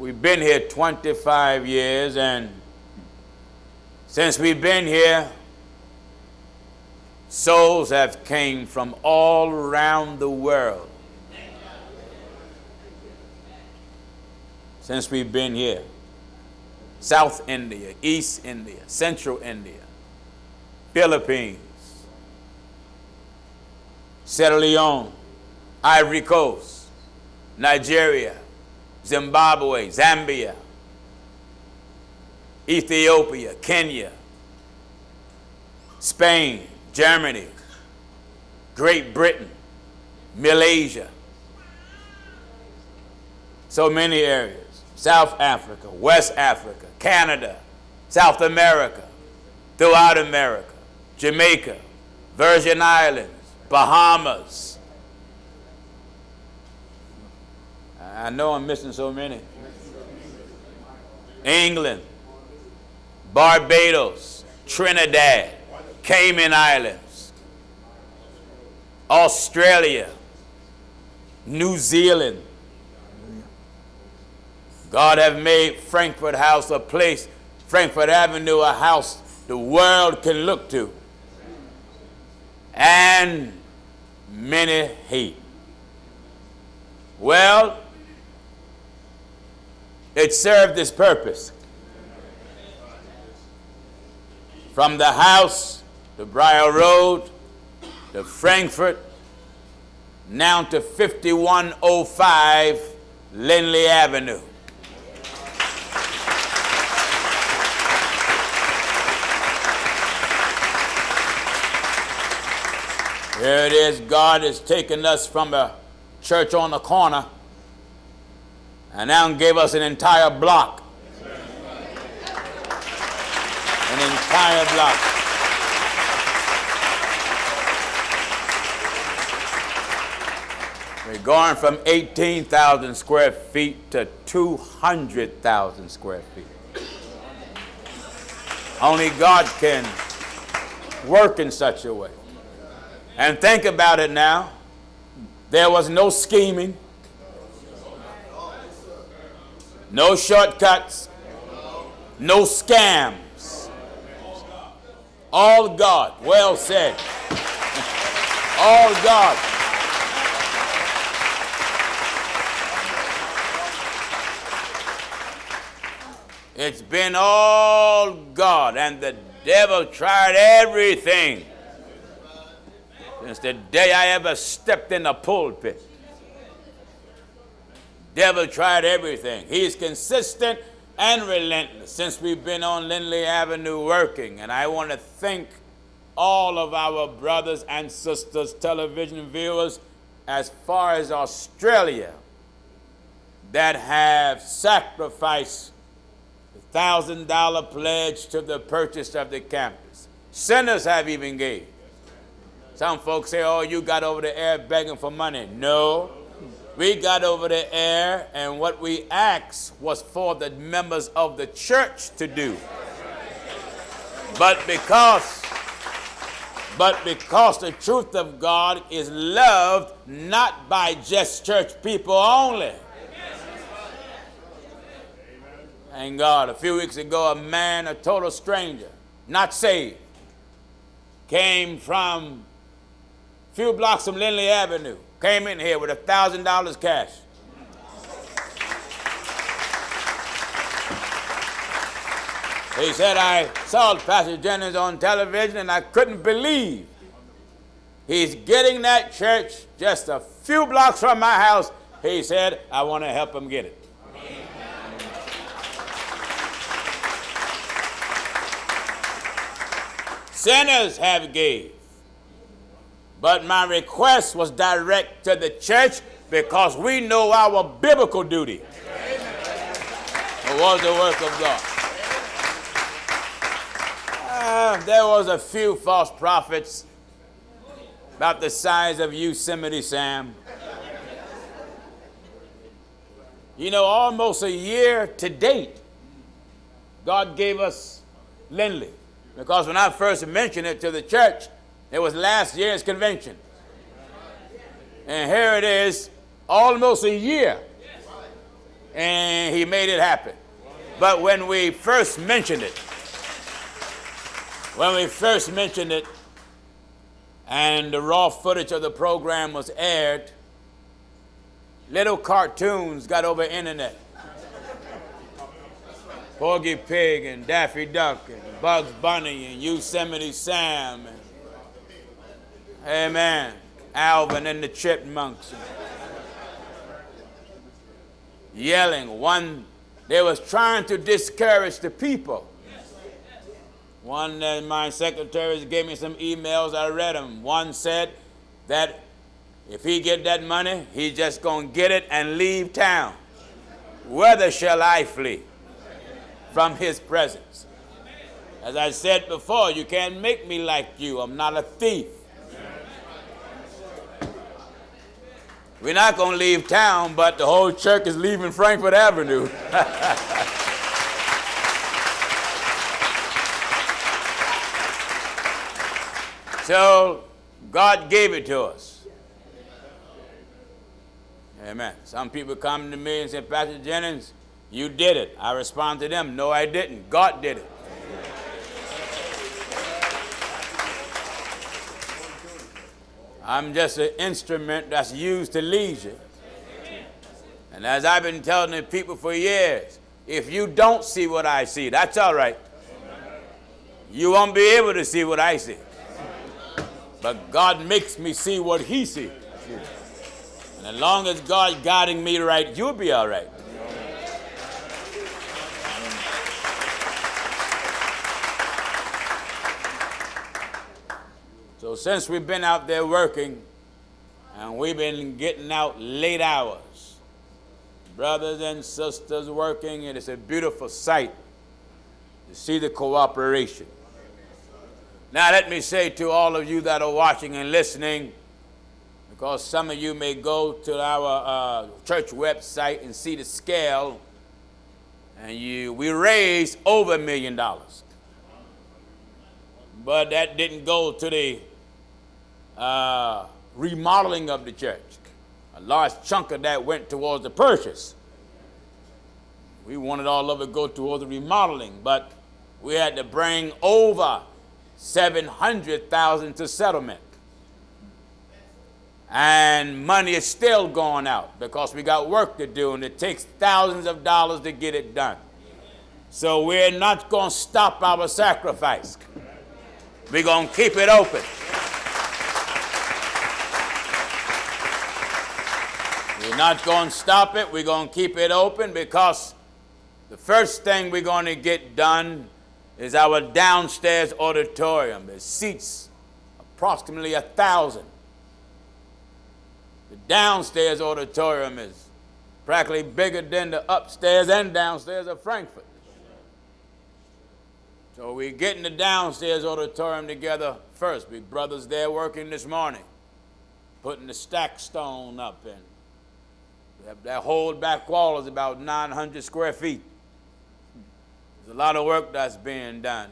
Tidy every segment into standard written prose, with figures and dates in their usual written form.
we've been here 25 years, and since we've been here, souls have came from all around the world. Since we've been here. South India, East India, Central India, Philippines, Sierra Leone, Ivory Coast, Nigeria, Zimbabwe, Zambia, Ethiopia, Kenya, Spain, Germany, Great Britain, Malaysia. So many areas. South Africa, West Africa, Canada, South America, throughout America, Jamaica, Virgin Islands, Bahamas. I know I'm missing so many. England, Barbados, Trinidad, Cayman Islands, Australia, New Zealand. God have made Frankfurt House a place, Frankfurt Avenue a house the world can look to. And many hate. Well, it served its purpose. From the house to Briar Road to Frankfurt, now to 5105 Lindley Avenue. Here it is. God has taken us from a church on the corner and now gave us an entire block. An entire block. We're going from 18,000 square feet to 200,000 square feet. Only God can work in such a way. And think about it now. There was no scheming, no shortcuts, no scams. All God. Well said. All God. It's been all God, and the devil tried everything. Since the day I ever stepped in the pulpit, devil tried everything. He's consistent and relentless since we've been on Lindley Avenue working. And I want to thank all of our brothers and sisters, television viewers, as far as Australia, that have sacrificed the $1,000 pledge to the purchase of the campus. Sinners have even gave. Some folks say, oh, you got over the air begging for money. No, we got over the air, and what we asked was for the members of the church to do. But because the truth of God is loved not by just church people only. Thank God. A few weeks ago, a man, a total stranger, not saved, came from a few blocks from Lindley Avenue, came in here with $1,000 cash. He said, I saw Pastor Jennings on television and I couldn't believe he's getting that church just a few blocks from my house. He said, I want to help him get it. Sinners have gave. But my request was direct to the church because we know our biblical duty. It was the work of God. There was a few false prophets about the size of Yosemite Sam. You know, almost a year to date, God gave us Lindley. Because when I first mentioned it to the church, it was last year's convention. And here it is, almost a year. And he made it happen. But when we first mentioned it, and the raw footage of the program was aired, little cartoons got over the internet. Porgy Pig and Daffy Duck and Bugs Bunny and Yosemite Sam and, amen, Alvin and the Chipmunks. Yelling. They was trying to discourage the people. One of my secretaries gave me some emails, I read them. One said that if he get that money, he's just going to get it and leave town. Whither shall I flee from his presence? As I said before, you can't make me like you. I'm not a thief. We're not going to leave town, but the whole church is leaving Frankfort Avenue. So God gave it to us. Amen. Some people come to me and say, Pastor Jennings, you did it. I respond to them, no, I didn't. God did it. I'm just an instrument that's used to lead you. And as I've been telling the people for years, if you don't see what I see, that's all right. You won't be able to see what I see. But God makes me see what he sees. And as long as God's guiding me right, you'll be all right. So since we've been out there working, and we've been getting out late hours, brothers and sisters working, and it's a beautiful sight to see the cooperation. Now let me say to all of you that are watching and listening, because some of you may go to our church website and see the scale, and we raised over $1 million. But that didn't go to the remodeling of the church. A large chunk of that went towards the purchase. We wanted all of it to go towards the remodeling, but we had to bring over $700,000 to settlement. And money is still going out because we got work to do, and it takes thousands of dollars to get it done. So we're not going to stop our sacrifice. We're going to keep it open. We're not going to stop it. We're going to keep it open because the first thing we're going to get done is our downstairs auditorium. It seats approximately 1,000. The downstairs auditorium is practically bigger than the upstairs and downstairs of Frankfurt. So we're getting the downstairs auditorium together first. We brothers there working this morning, putting the stack stone up, and that whole back wall is about 900 square feet. There's a lot of work that's being done.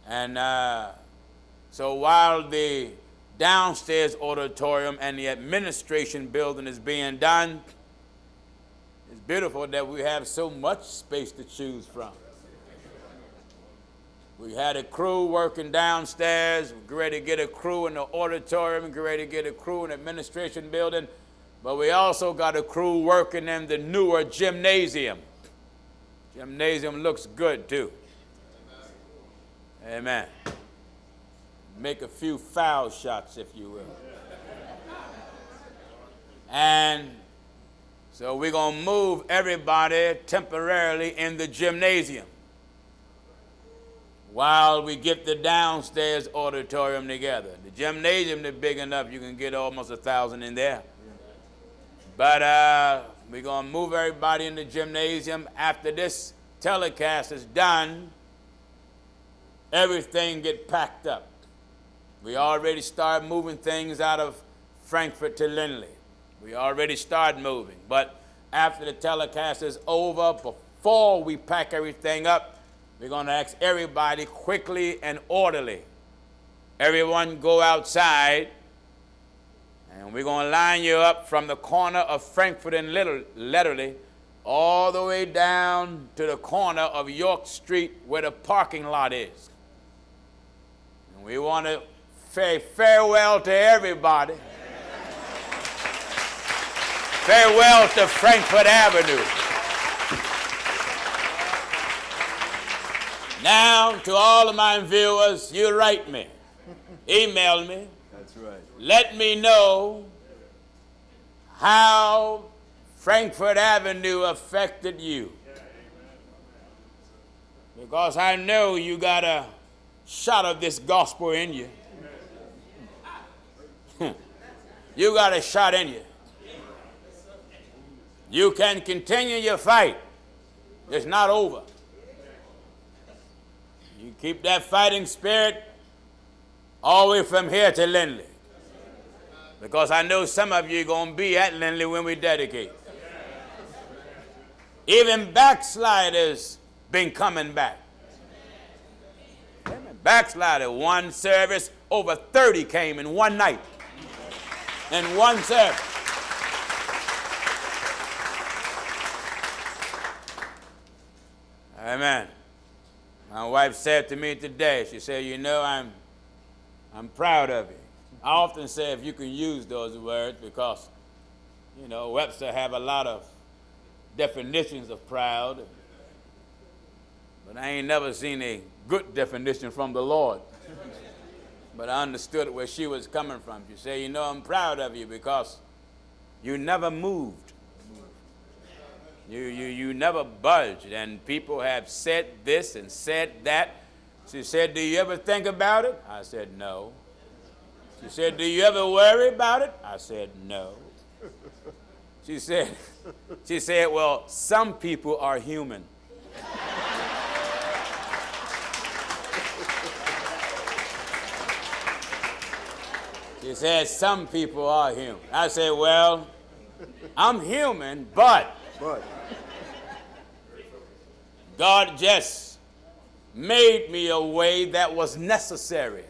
And so while the downstairs auditorium and the administration building is being done, it's beautiful that we have so much space to choose from. We had a crew working downstairs. We're ready to get a crew in the auditorium. We're ready to get a crew in the administration building. But we also got a crew working in the newer gymnasium. Gymnasium looks good too. Amen. Make a few foul shots, if you will. And so we're going to move everybody temporarily in the gymnasium while we get the downstairs auditorium together. The gymnasium is big enough, you can get almost 1,000 in there. But we're going to move everybody in the gymnasium. After this telecast is done, everything get packed up. We already started moving things out of Frankfurt to Lindley. We already started moving. But after the telecast is over, before we pack everything up, we're going to ask everybody quickly and orderly. Everyone go outside And we're going to line you up from the corner of Frankfurt and Letterly all the way down to the corner of York Street where the parking lot is. And we want to say farewell to everybody. Farewell to Frankfurt Avenue. Now, to all of my viewers, you write me, email me. That's right. Let me know how Frankfurt Avenue affected you. Because I know you got a shot of this gospel in you. You got a shot in you. You can continue your fight. It's not over. You keep that fighting spirit all the way from here to Lindley. Because I know some of you are going to be at Lindley when we dedicate. Even backsliders been coming back. Backslider, one service, over 30 came in one night. In one service. Amen. My wife said to me today, she said, you know, I'm proud of you. I often say if you can use those words because, you know, Webster have a lot of definitions of proud. But I ain't never seen a good definition from the Lord. But I understood where she was coming from. She said, you know, I'm proud of you because you never moved. You never budged, and people have said this and said that. She said, do you ever think about it? I said, no. She said, do you ever worry about it? I said, no. She said, well, some people are human. She said, some people are human. I said, well, I'm human, but God just made me a way that was necessary.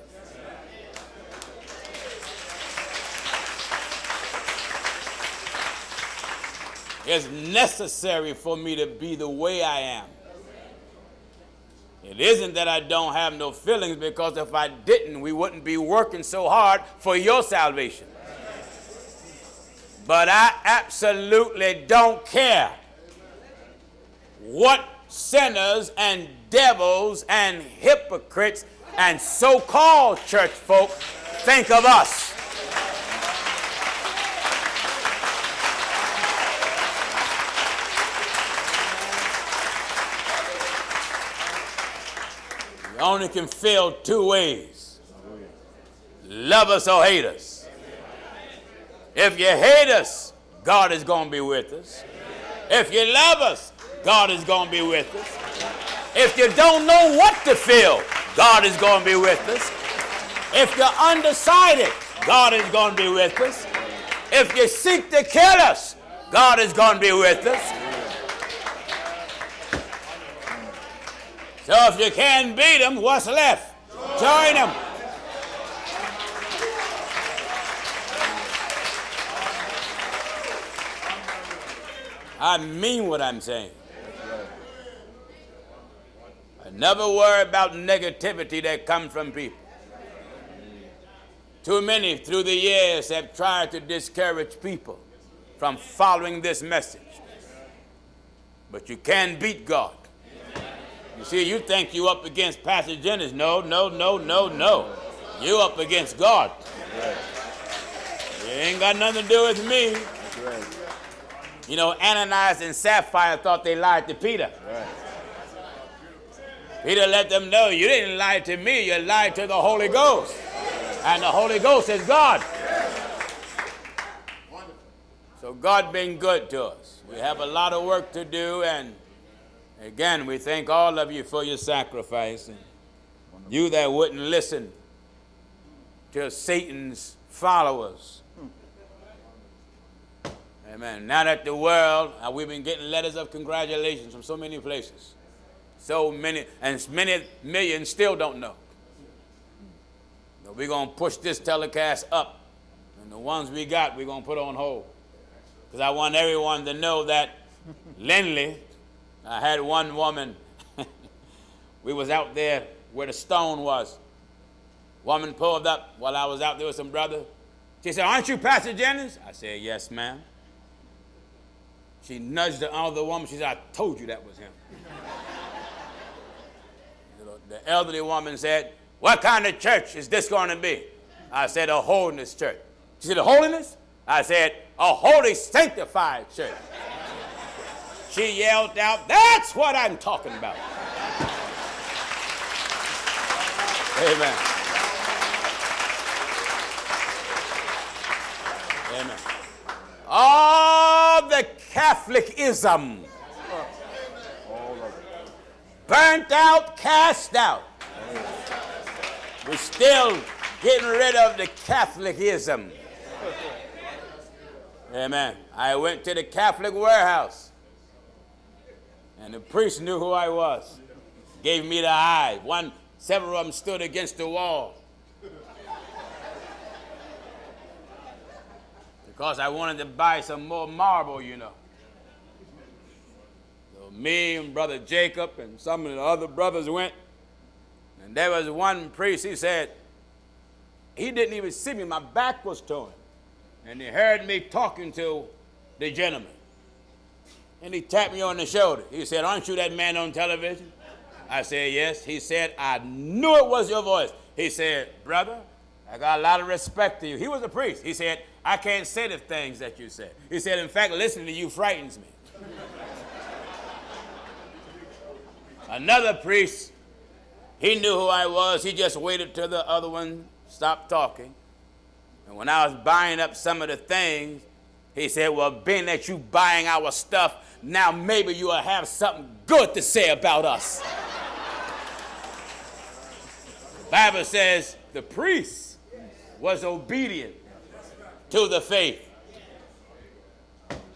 It's necessary for me to be the way I am. It isn't that I don't have no feelings, because if I didn't, we wouldn't be working so hard for your salvation. But I absolutely don't care what sinners and devils and hypocrites and so-called church folk think of us. You only can feel two ways. Love us or hate us. If you hate us, God is going to be with us. If you love us, God is going to be with us. If you don't know what to feel, God is going to be with us. If you're undecided, God is going to be with us. If you seek to kill us, God is going to be with us. So if you can't beat them, what's left? Join them. I mean what I'm saying. I never worry about negativity that comes from people. Too many through the years have tried to discourage people from following this message. But you can't beat God. You see, you think you up against Pastor Jennings. No. You up against God. It ain't got nothing to do with me. You know, Ananias and Sapphira thought they lied to Peter. Right. Peter let them know, you didn't lie to me, you lied to the Holy Ghost. And the Holy Ghost is God. So God been good to us. We have a lot of work to do, and again, we thank all of you for your sacrifice. And you that wouldn't listen to Satan's followers. Amen. Now that the world, we've been getting letters of congratulations from so many places. So many, and many millions still don't know. But we're going to push this telecast up. And And the ones we got, we're going to put on hold. Because I want everyone to know that Lindley, I had one woman, we was out there where the stone was. Woman pulled up while I was out there with some brother. She said, "Aren't you Pastor Jennings?" I said, "Yes, ma'am." She nudged the other woman. She said, "I told you that was him." The elderly woman said, "What kind of church is this going to be?" I said, "A holiness church." She said, "A holiness?" I said, "A holy sanctified church." She yelled out, "That's what I'm talking about." Amen. Amen. All the Catholicism, burnt out, cast out. We're still getting rid of the Catholicism. Amen. I went to the Catholic warehouse, and the priest knew who I was. Gave me the eye. Several of them stood against the wall. Because I wanted to buy some more marble, you know. So me and Brother Jacob and some of the other brothers went. And there was one priest, he said, he didn't even see me. My back was to him. And he heard me talking to the gentleman. And he tapped me on the shoulder. He said, "Aren't you that man on television?" I said, "Yes." He said, "I knew it was your voice." He said, "Brother, I got a lot of respect to you." He was a priest. He said, "I can't say the things that you said." He said, "In fact, listening to you frightens me." Another priest, he knew who I was. He just waited till the other one stopped talking. And when I was buying up some of the things, he said, "Well, being that you buying our stuff, now maybe you will have something good to say about us." The Bible says the priest was obedient to the faith.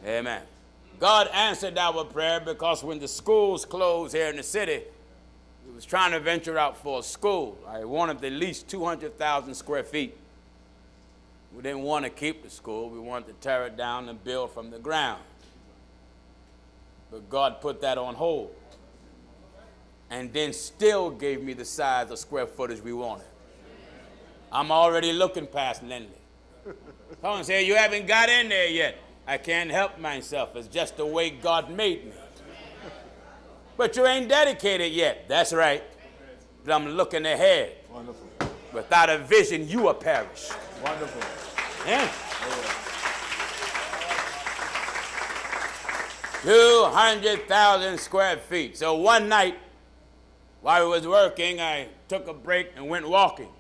Amen. God answered our prayer because when the schools closed here in the city, we was trying to venture out for a school. I wanted at least 200,000 square feet. We didn't want to keep the school. We wanted to tear it down and build from the ground. But God put that on hold. And then still gave me the size of square footage we wanted. I'm already looking past Lindley. Someone say, "You haven't got in there yet." I can't help myself. It's just the way God made me. "But you ain't dedicated yet." That's right. But I'm looking ahead. Wonderful. Without a vision, you will perish. Wonderful. Yeah. 200,000 square feet. So one night, while we was working, I took a break and went walking.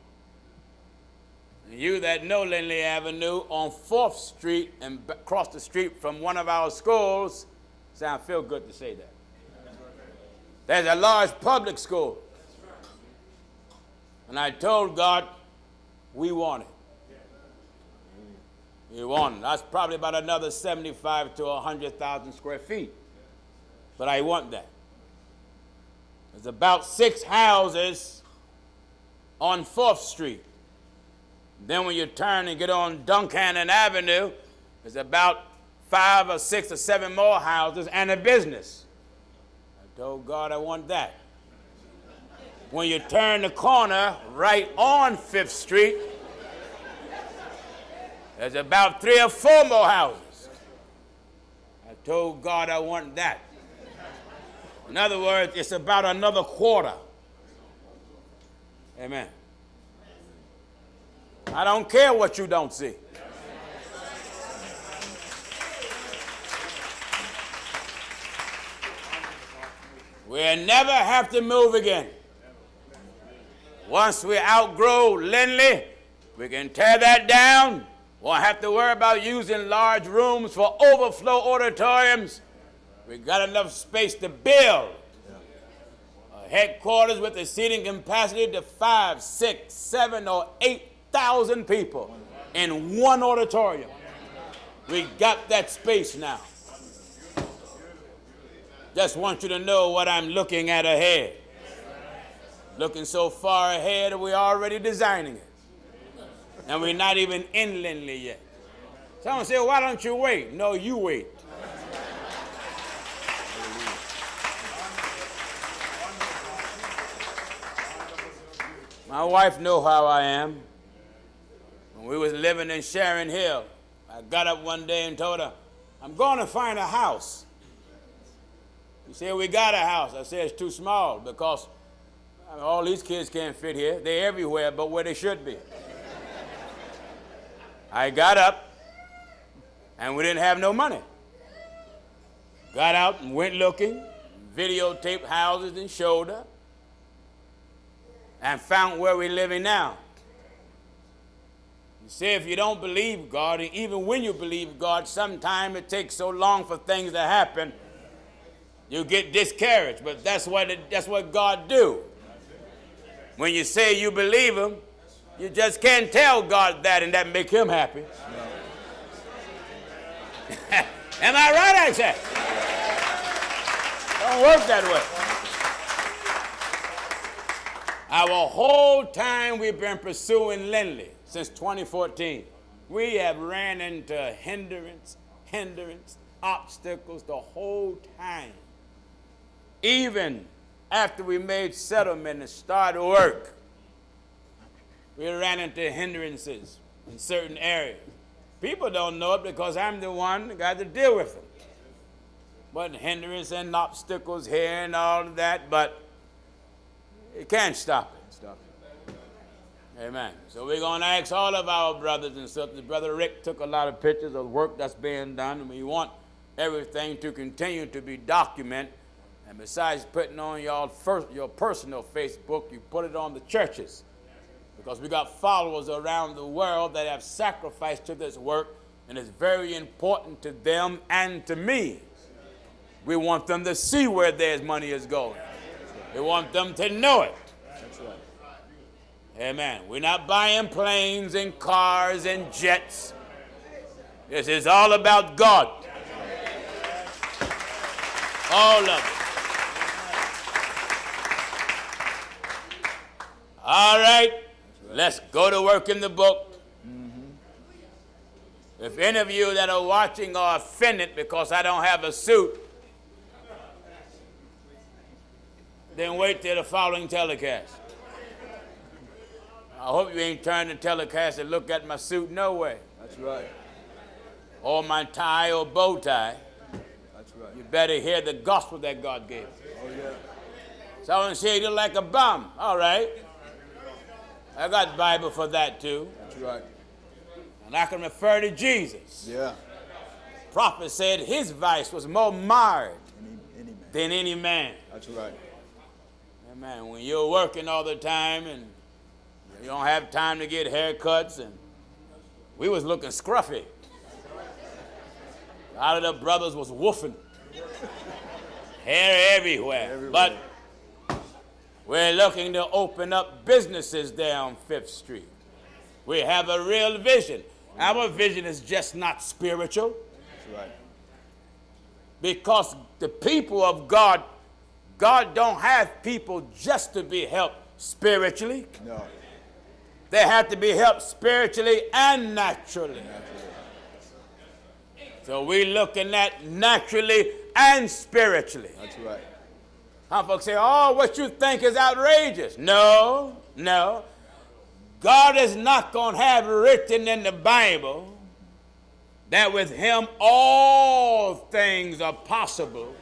And you that know Lindley Avenue on 4th Street and across the street from one of our schools, sound feel good to say that. There's a large public school. And I told God, we want it. We want it. That's probably about another 75 to 100,000 square feet. But I want that. There's about 6 houses on 4th Street. Then when you turn and get on Duncannon Avenue, there's about 5 or 6 or 7 more houses and a business. I told God I want that. When you turn the corner right on 5th Street, there's about 3 or 4 more houses. I told God I want that. In other words, it's about another quarter. Amen. I don't care what you don't see. We'll never have to move again. Once we outgrow Lindley, we can tear that down. Won't have to worry about using large rooms for overflow auditoriums. We got enough space to build a headquarters with a seating capacity to 5, 6, 7, or 8,000 people in one auditorium. We got that space now. Just want you to know what I'm looking at ahead. Looking so far ahead, we're already designing it. And we're not even in Lindley yet. Someone said, why don't you wait? No, you wait. My wife knows how I am. When we was living in Sharon Hill, I got up one day and told her, I'm going to find a house. She said, we got a house. I said, it's too small because all these kids can't fit here. They're everywhere but where they should be. I got up, and we didn't have no money. Got out and went looking, videotaped houses and showed her, and found where we're living now. You see, if you don't believe God, and even when you believe God, sometimes it takes so long for things to happen, you get discouraged. But that's what God do. When you say you believe Him, you just can't tell God that and that make Him happy. Am I right, I say? Don't work that way. Our whole time we've been pursuing Lindley, since 2014, we have ran into hindrance, obstacles the whole time. Even after we made settlement and started work, we ran into hindrances in certain areas. People don't know it because I'm the one that got to deal with them. But hindrance and obstacles here and all of that, but it can't stop it. Amen. So we're going to ask all of our brothers and sisters. Brother Rick took a lot of pictures of work that's being done, and we want everything to continue to be documented. And besides putting on your personal Facebook, you put it on the churches. Because we got followers around the world that have sacrificed to this work, and it's very important to them and to me. We want them to see where their money is going. We want them to know it. That's right. Amen. We're not buying planes and cars and jets. This is all about God. All of it. All right. Let's go to work in the book. If any of you that are watching are offended because I don't have a suit, then wait till the following telecast. I hope you ain't turned the telecast and look at my suit. No way. That's right. Or my tie or bow tie. That's right. You better hear the gospel that God gave. Oh, yeah. Someone said you look like a bum. All right. I got Bible for that too. That's right. And I can refer to Jesus. Yeah. Prophet said his vice was more marred Any man. than any man. That's right. Amen. When you're working all the time and you don't have time to get haircuts, and we was looking scruffy. A lot of the brothers was woofing. Hair everywhere. But we're looking to open up businesses there on 5th Street. We have a real vision. Our vision is just not spiritual. That's right. Because the people of God, God don't have people just to be helped spiritually. No. They have to be helped spiritually and naturally. So we're looking at naturally and spiritually. That's right. Some folks say, oh, what you think is outrageous. No. God is not going to have written in the Bible that with Him all things are possible.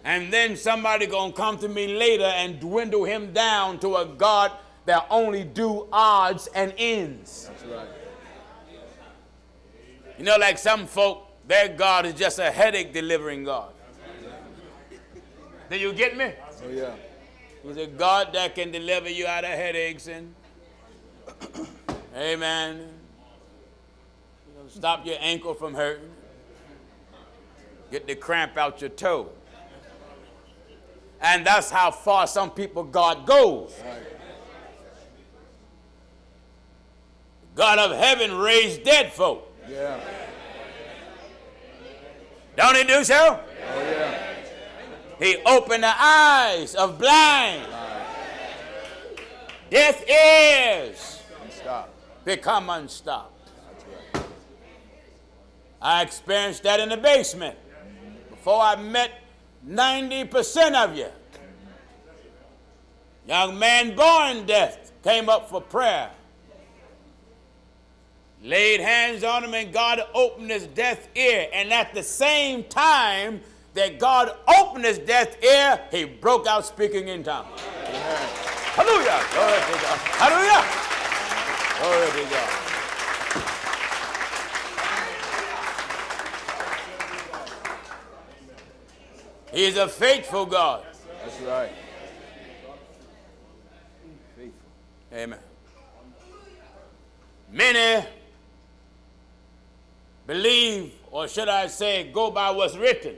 And then somebody going to come to me later and dwindle Him down to a God that only do odds and ends. That's right. You know, like some folk, their God is just a headache delivering God. Do you get me? Oh, yeah. He's a God that can deliver you out of headaches and, amen, stop your ankle from hurting, get the cramp out your toe. And that's how far some people God goes. Right. God of heaven raised dead folk. Yeah. Don't He do so? Oh, yeah. He opened the eyes of blind. Deaf ears And stop. become unstopped. That's right. I experienced that in the basement before I met 90% of you. Young man born deaf came up for prayer. Laid hands on him and God opened his deaf ear. And at the same time that God opened his deaf ear, he broke out speaking in tongues. Amen. Hallelujah. Glory to God. Hallelujah. Glory to God. He's a faithful God. That's right. Faithful. Amen. Many believe, or should I say, go by what's written.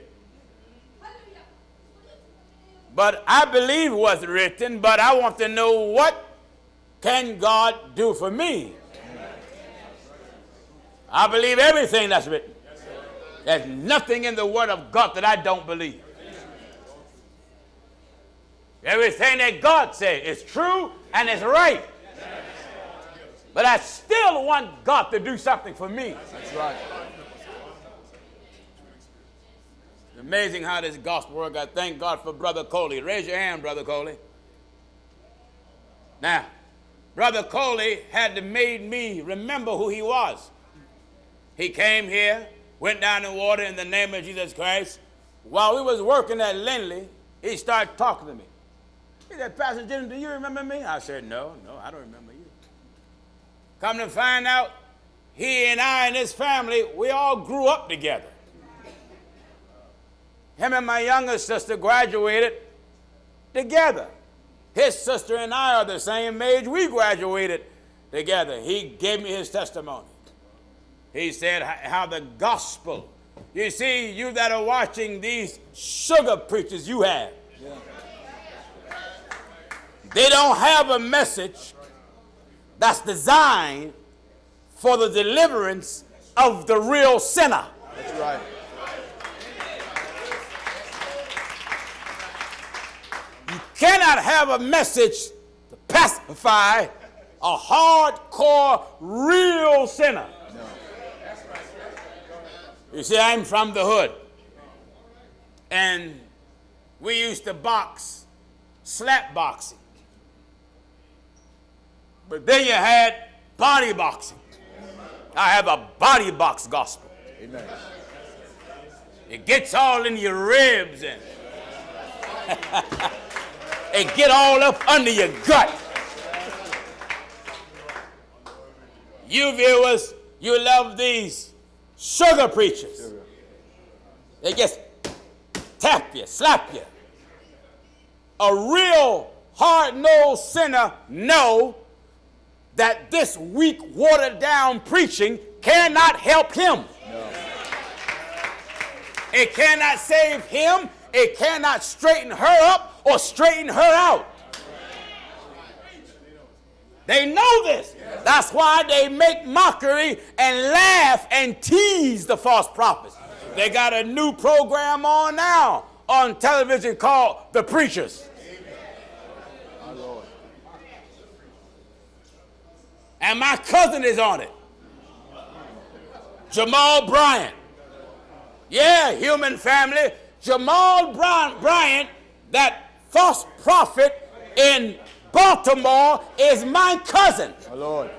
But I believe what's written, but I want to know what can God do for me. I believe everything that's written. There's nothing in the Word of God that I don't believe. Everything that God says is true and it's right. But I still want God to do something for me. That's right. It's amazing how this gospel works. I thank God for Brother Coley. Raise your hand, Brother Coley. Now, Brother Coley had made me remember who he was. He came here, went down in water in the name of Jesus Christ. While we was working at Lindley, he started talking to me. He said, Pastor Jennings, do you remember me? I said, no, I don't remember you. Come to find out, he and I and his family, we all grew up together. Him and my younger sister graduated together. His sister and I are the same age. We graduated together. He gave me his testimony. He said how the gospel, you see, you that are watching these sugar preachers you have, they don't have a message that's designed for the deliverance of the real sinner. That's right. You cannot have a message to pacify a hardcore real sinner. No. You see, I'm from the hood. And we used to box, slap boxing. But then you had body boxing. I have a body box gospel. Amen. It gets all in your ribs and it get all up under your gut. You viewers, you love these sugar preachers. Sugar. They just tap you, slap you. A real hard-nosed sinner know that this weak, watered-down preaching cannot help him. No. It cannot save him. It cannot straighten her up or straighten her out. They know this. That's why they make mockery and laugh and tease the false prophets. They got a new program on now on television called The Preachers. Our Lord. And my cousin is on it. Jamal Bryant. Yeah, human family. Jamal Bryant, that false prophet in Baltimore, is my cousin. Our Lord.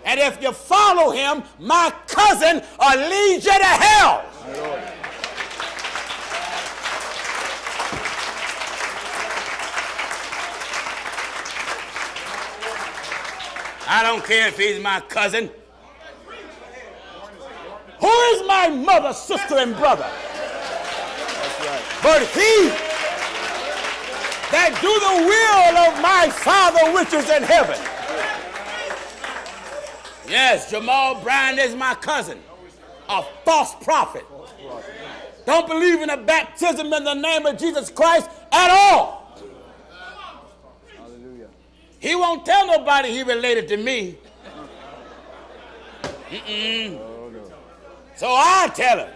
And if you follow him, my cousin will lead you to hell. Our Lord. I don't care if he's my cousin. Who is my mother, sister, and brother? That's right. But he that do the will of my Father which is in heaven. Yes, Jamal Bryant is my cousin, a false prophet. Don't believe in the baptism in the name of Jesus Christ at all. Hallelujah. He won't tell nobody he related to me. Oh, no. So I tell him.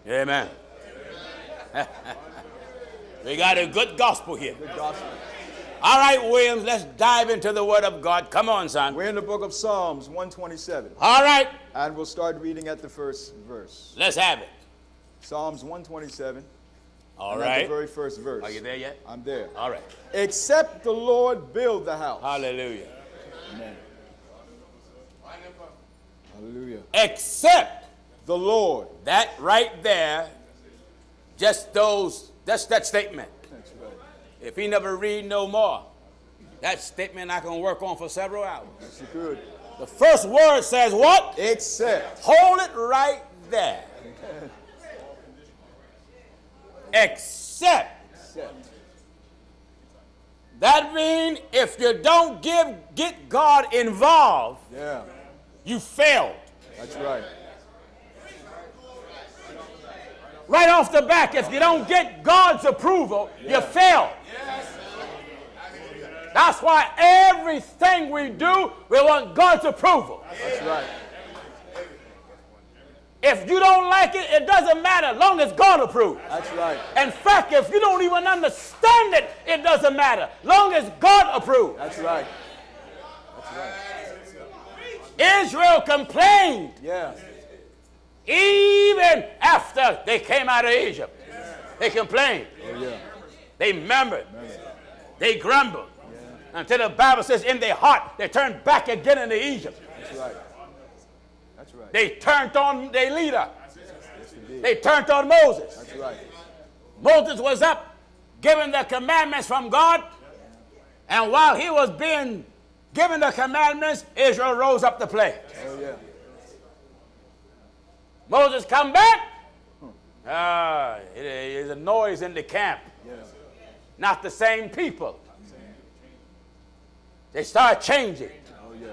Amen. Amen. We got a good gospel here. Good gospel. All right, Williams, let's dive into the Word of God. Come on, son. We're in the book of Psalms 127. All right, And we'll start reading at the first verse. let's have it. Psalms 127. All and At right. the very first verse. Are you there yet? I'm there. All right. Except the Lord build the house. Hallelujah. Amen. Hallelujah. Except The Lord. that right there, just that statement. That's right. If he never read no more, that statement I can work on for several hours. Yes, you could. The first word says what? Except. Hold it right there. Except. Except. That means if you don't get God involved, Yeah. you failed. That's right. Right off the back, if you don't get God's approval, you fail. That's why everything we do, we want God's approval. That's right. If you don't like it, it doesn't matter, as long as God approves. That's right. In fact, if you don't even understand it, it doesn't matter, long as God approves. That's right. That's right. Israel complained Yeah. even after they came out of Egypt. They complained. Oh, yeah. They murmured. They grumbled. Until the Bible says in their heart, they turned back again into Egypt. That's right. That's right. They turned on their leader. Yes, they did. They turned on Moses. That's right. Moses was up giving the commandments from God. And while he was being given the commandments, Israel rose up to play. Oh, yeah. Moses come back. It is a noise in the camp. Yeah. Not the same people. They start changing. Oh, yeah.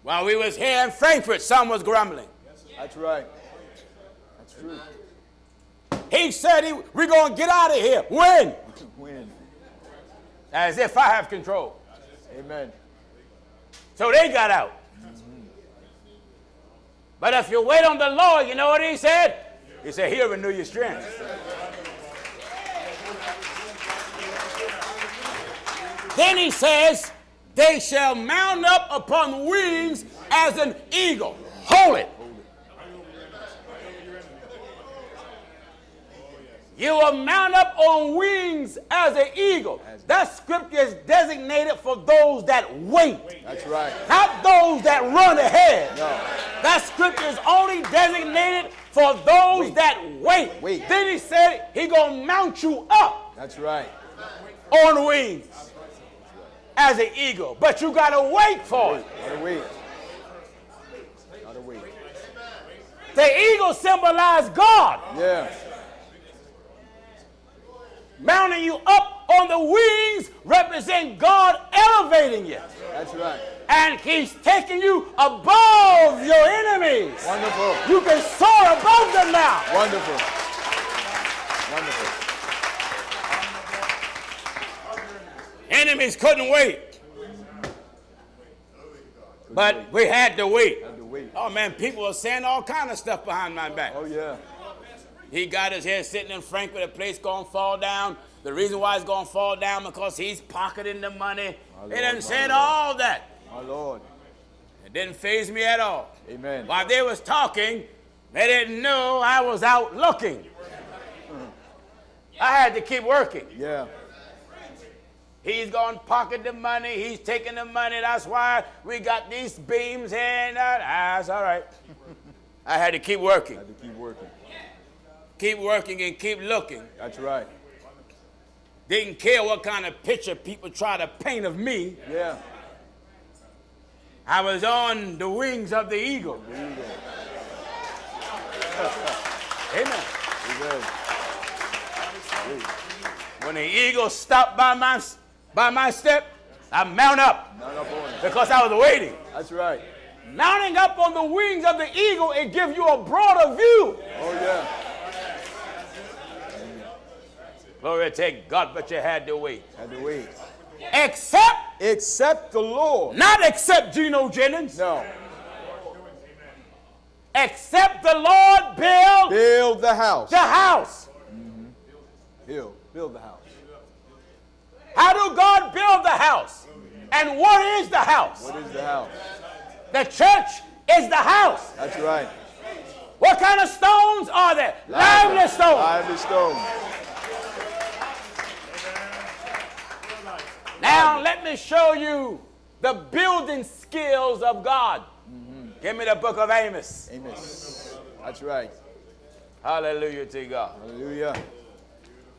While we was here in Frankfurt, some was grumbling. That's right. That's true. He said we're going to get out of here. When? Win. As if I have control. Amen. So they got out. But if you wait on the Lord, you know what he said? He said, he'll renew your strength. Then he says, they shall mount up upon wings as an eagle. Hold it. You will mount up on wings as an eagle. That scripture is designated for those that wait. That's right. Not those that run ahead. No. That scripture is only designated for those that wait. Wait. Then he said he gonna mount you up That's right. on wings as an eagle. But you gotta wait for it. Gotta wait. Gotta wait. The eagle symbolizes God. Yeah. Mounting you up on the wings represent God elevating you. That's right. And he's taking you above your enemies. Wonderful. You can soar above them now. Wonderful. Wonderful. Enemies couldn't wait. But we had to wait. Had to wait. Oh man, people were saying all kind of stuff behind my back. Oh, yeah. He got his head sitting in Frankfurt, the place gonna fall down. The reason why it's gonna fall down because he's pocketing the money. They didn't say all that. My Lord. It didn't faze me at all. Amen. While they was talking, they didn't know I was out looking. I had to keep working. Yeah. He's going to pocket the money. He's taking the money. That's why we got these beams here and that. That's all right. I had to keep working. Had to keep working. Keep working and keep looking. That's right. Didn't care what kind of picture people try to paint of me. Yeah. I was on the wings of the eagle. There you go. Amen. Amen. When the eagle stopped by my step, I mount up Mount up on it. because I was waiting. That's right. Mounting up on the wings of the eagle, it gives you a broader view. Oh, yeah. Glory to God, but you had to wait. Had to wait. Except the Lord. Not except Gino Jennings. No. Except the Lord build the house. the house. Build. Build the house. How do God build the house? And what is the house? What is the house? The church is the house. That's right. What kind of stones are there? Lively stones. Lively stones. Now let me show you the building skills of God. Give me the book of Amos. Amos. That's right. Hallelujah to God. Hallelujah.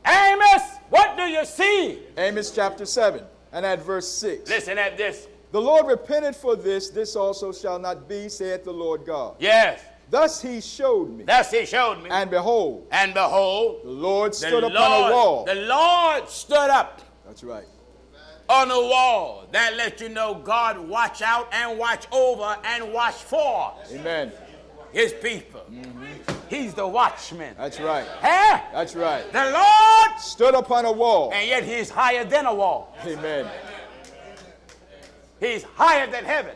Amos, what do you see? Amos chapter 7 and at verse 6. Listen at this. The Lord repented for this also shall not be, saith the Lord God. Yes. Thus he showed me. Thus he showed me. And behold, the Lord stood upon a wall. The Lord stood up. That's right. On a wall. That lets you know God watch out and watch over and watch for. Amen. His people. He's the watchman. That's right. Huh? That's right. The Lord stood upon a wall. And yet he's higher than a wall. Amen. He's higher than heaven.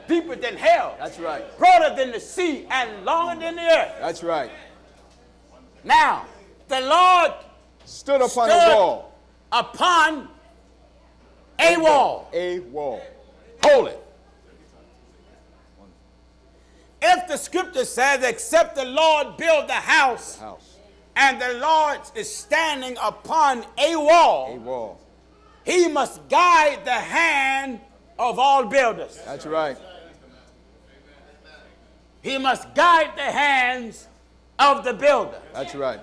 Deeper than hell. That's right. Broader than the sea and longer than the earth. That's right. Now, the Lord stood upon a wall. Upon a wall. A wall. Hold it. If the scripture says, except the Lord build the house, and the Lord is standing upon a wall, he must guide the hand of all builders. That's right. He must guide the hands of the builder. That's right.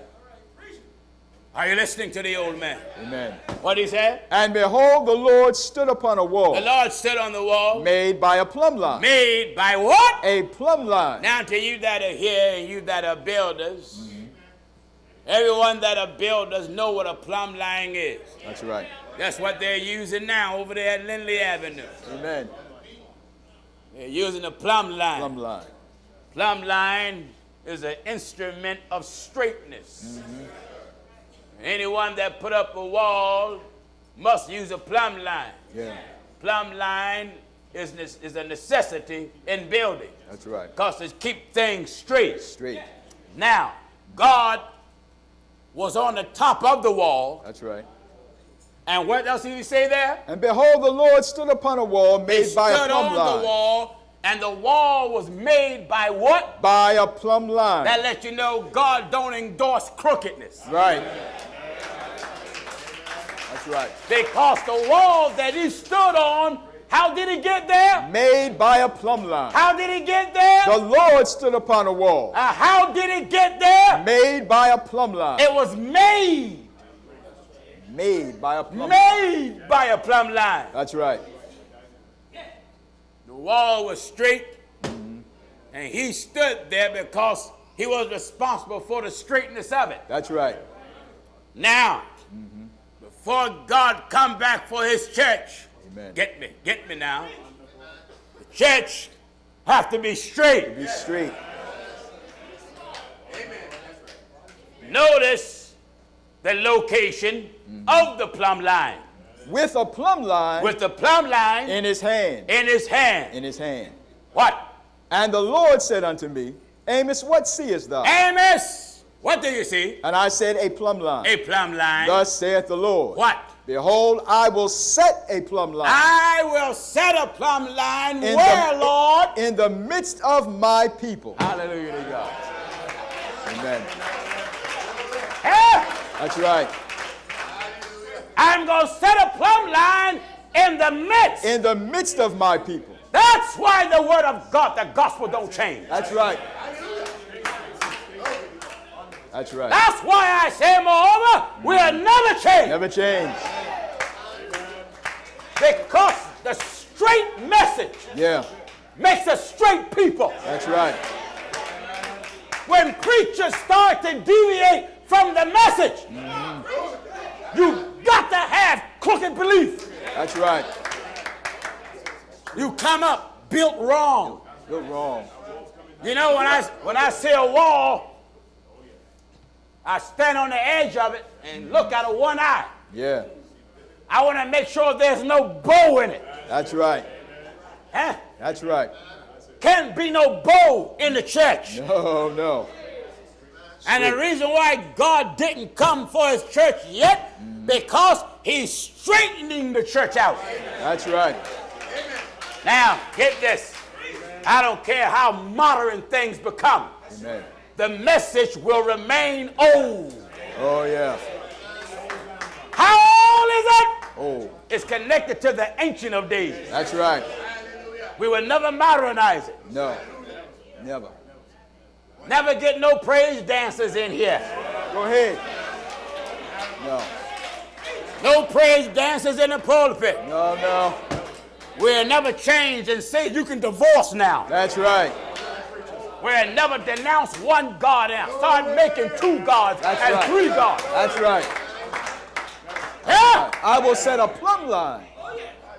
Are you listening to the old man? Amen. What he said? And behold, the Lord stood upon a wall. The Lord stood on the wall. Made by a plumb line. Made by what? A plumb line. Now to you that are here and you that are builders, everyone that are builders know what a plumb line is. That's right. That's what they're using now over there at Lindley Avenue. Amen. They're using a plumb line. Plumb line. Plumb line is an instrument of straightness. Anyone that put up a wall must use a plumb line. Yeah. Plumb line is a necessity in building. That's right. Because it keeps things straight. Straight. Now, God was on the top of the wall. That's right. And what else did he say there? And behold, the Lord stood upon a wall made by a plumb line. Stood on the wall, and the wall was made by what? By a plumb line. That lets you know God don't endorse crookedness. Right. That's right. Because the wall that he stood on, how did he get there? Made by a plumb line. How did he get there? The Lord stood upon a wall. How did he get there? Made by a plumb line. It was made. Made by a plumb line. Made by a plumb line. That's right. The wall was straight, and he stood there because he was responsible for the straightness of it. That's right. Now, before God come back for his church, Amen. Get me now. The church have to be straight. Be straight. Notice the location of the plumb line. With a plumb line. With the plumb line in his hand. In his hand. In his hand. What? And the Lord said unto me, Amos, what seest thou? Amos, what do you see? And I said, a plumb line. A plumb line. Thus saith the Lord. What? Behold, I will set a plumb line. I will set a plumb line where, Lord? In the midst of my people. Hallelujah to God. Amen. Hey! That's right. I'm going to set a plumb line in the midst. In the midst of my people. That's why the word of God, the gospel don't change. That's right. That's right. That's why I say, moreover, we'll never change. Never change. Because the straight message makes a straight people. That's right. When preachers start to deviate from the message, you got to have crooked belief. That's right. You come up built wrong. Built wrong. You know, when I see a wall, I stand on the edge of it and look out of one eye. Yeah. I want to make sure there's no bow in it. That's right. Huh? That's right. Can't be no bow in the church. No, no. And the reason why God didn't come for his church yet, because he's straightening the church out. That's right. Now, get this. I don't care how modern things become. Amen. The message will remain old. Oh, yeah. How old is it? Oh, It's connected to the Ancient of Days. that's right. We will never modernize it. No, never. Never get no praise dancers in here. Go ahead. No, No praise dancers in the pulpit. no. We'll never change and say you can divorce now. That's right. We'll never denounce one God and start making two gods That's and right. three gods. That's right. Yeah. I will set a plumb line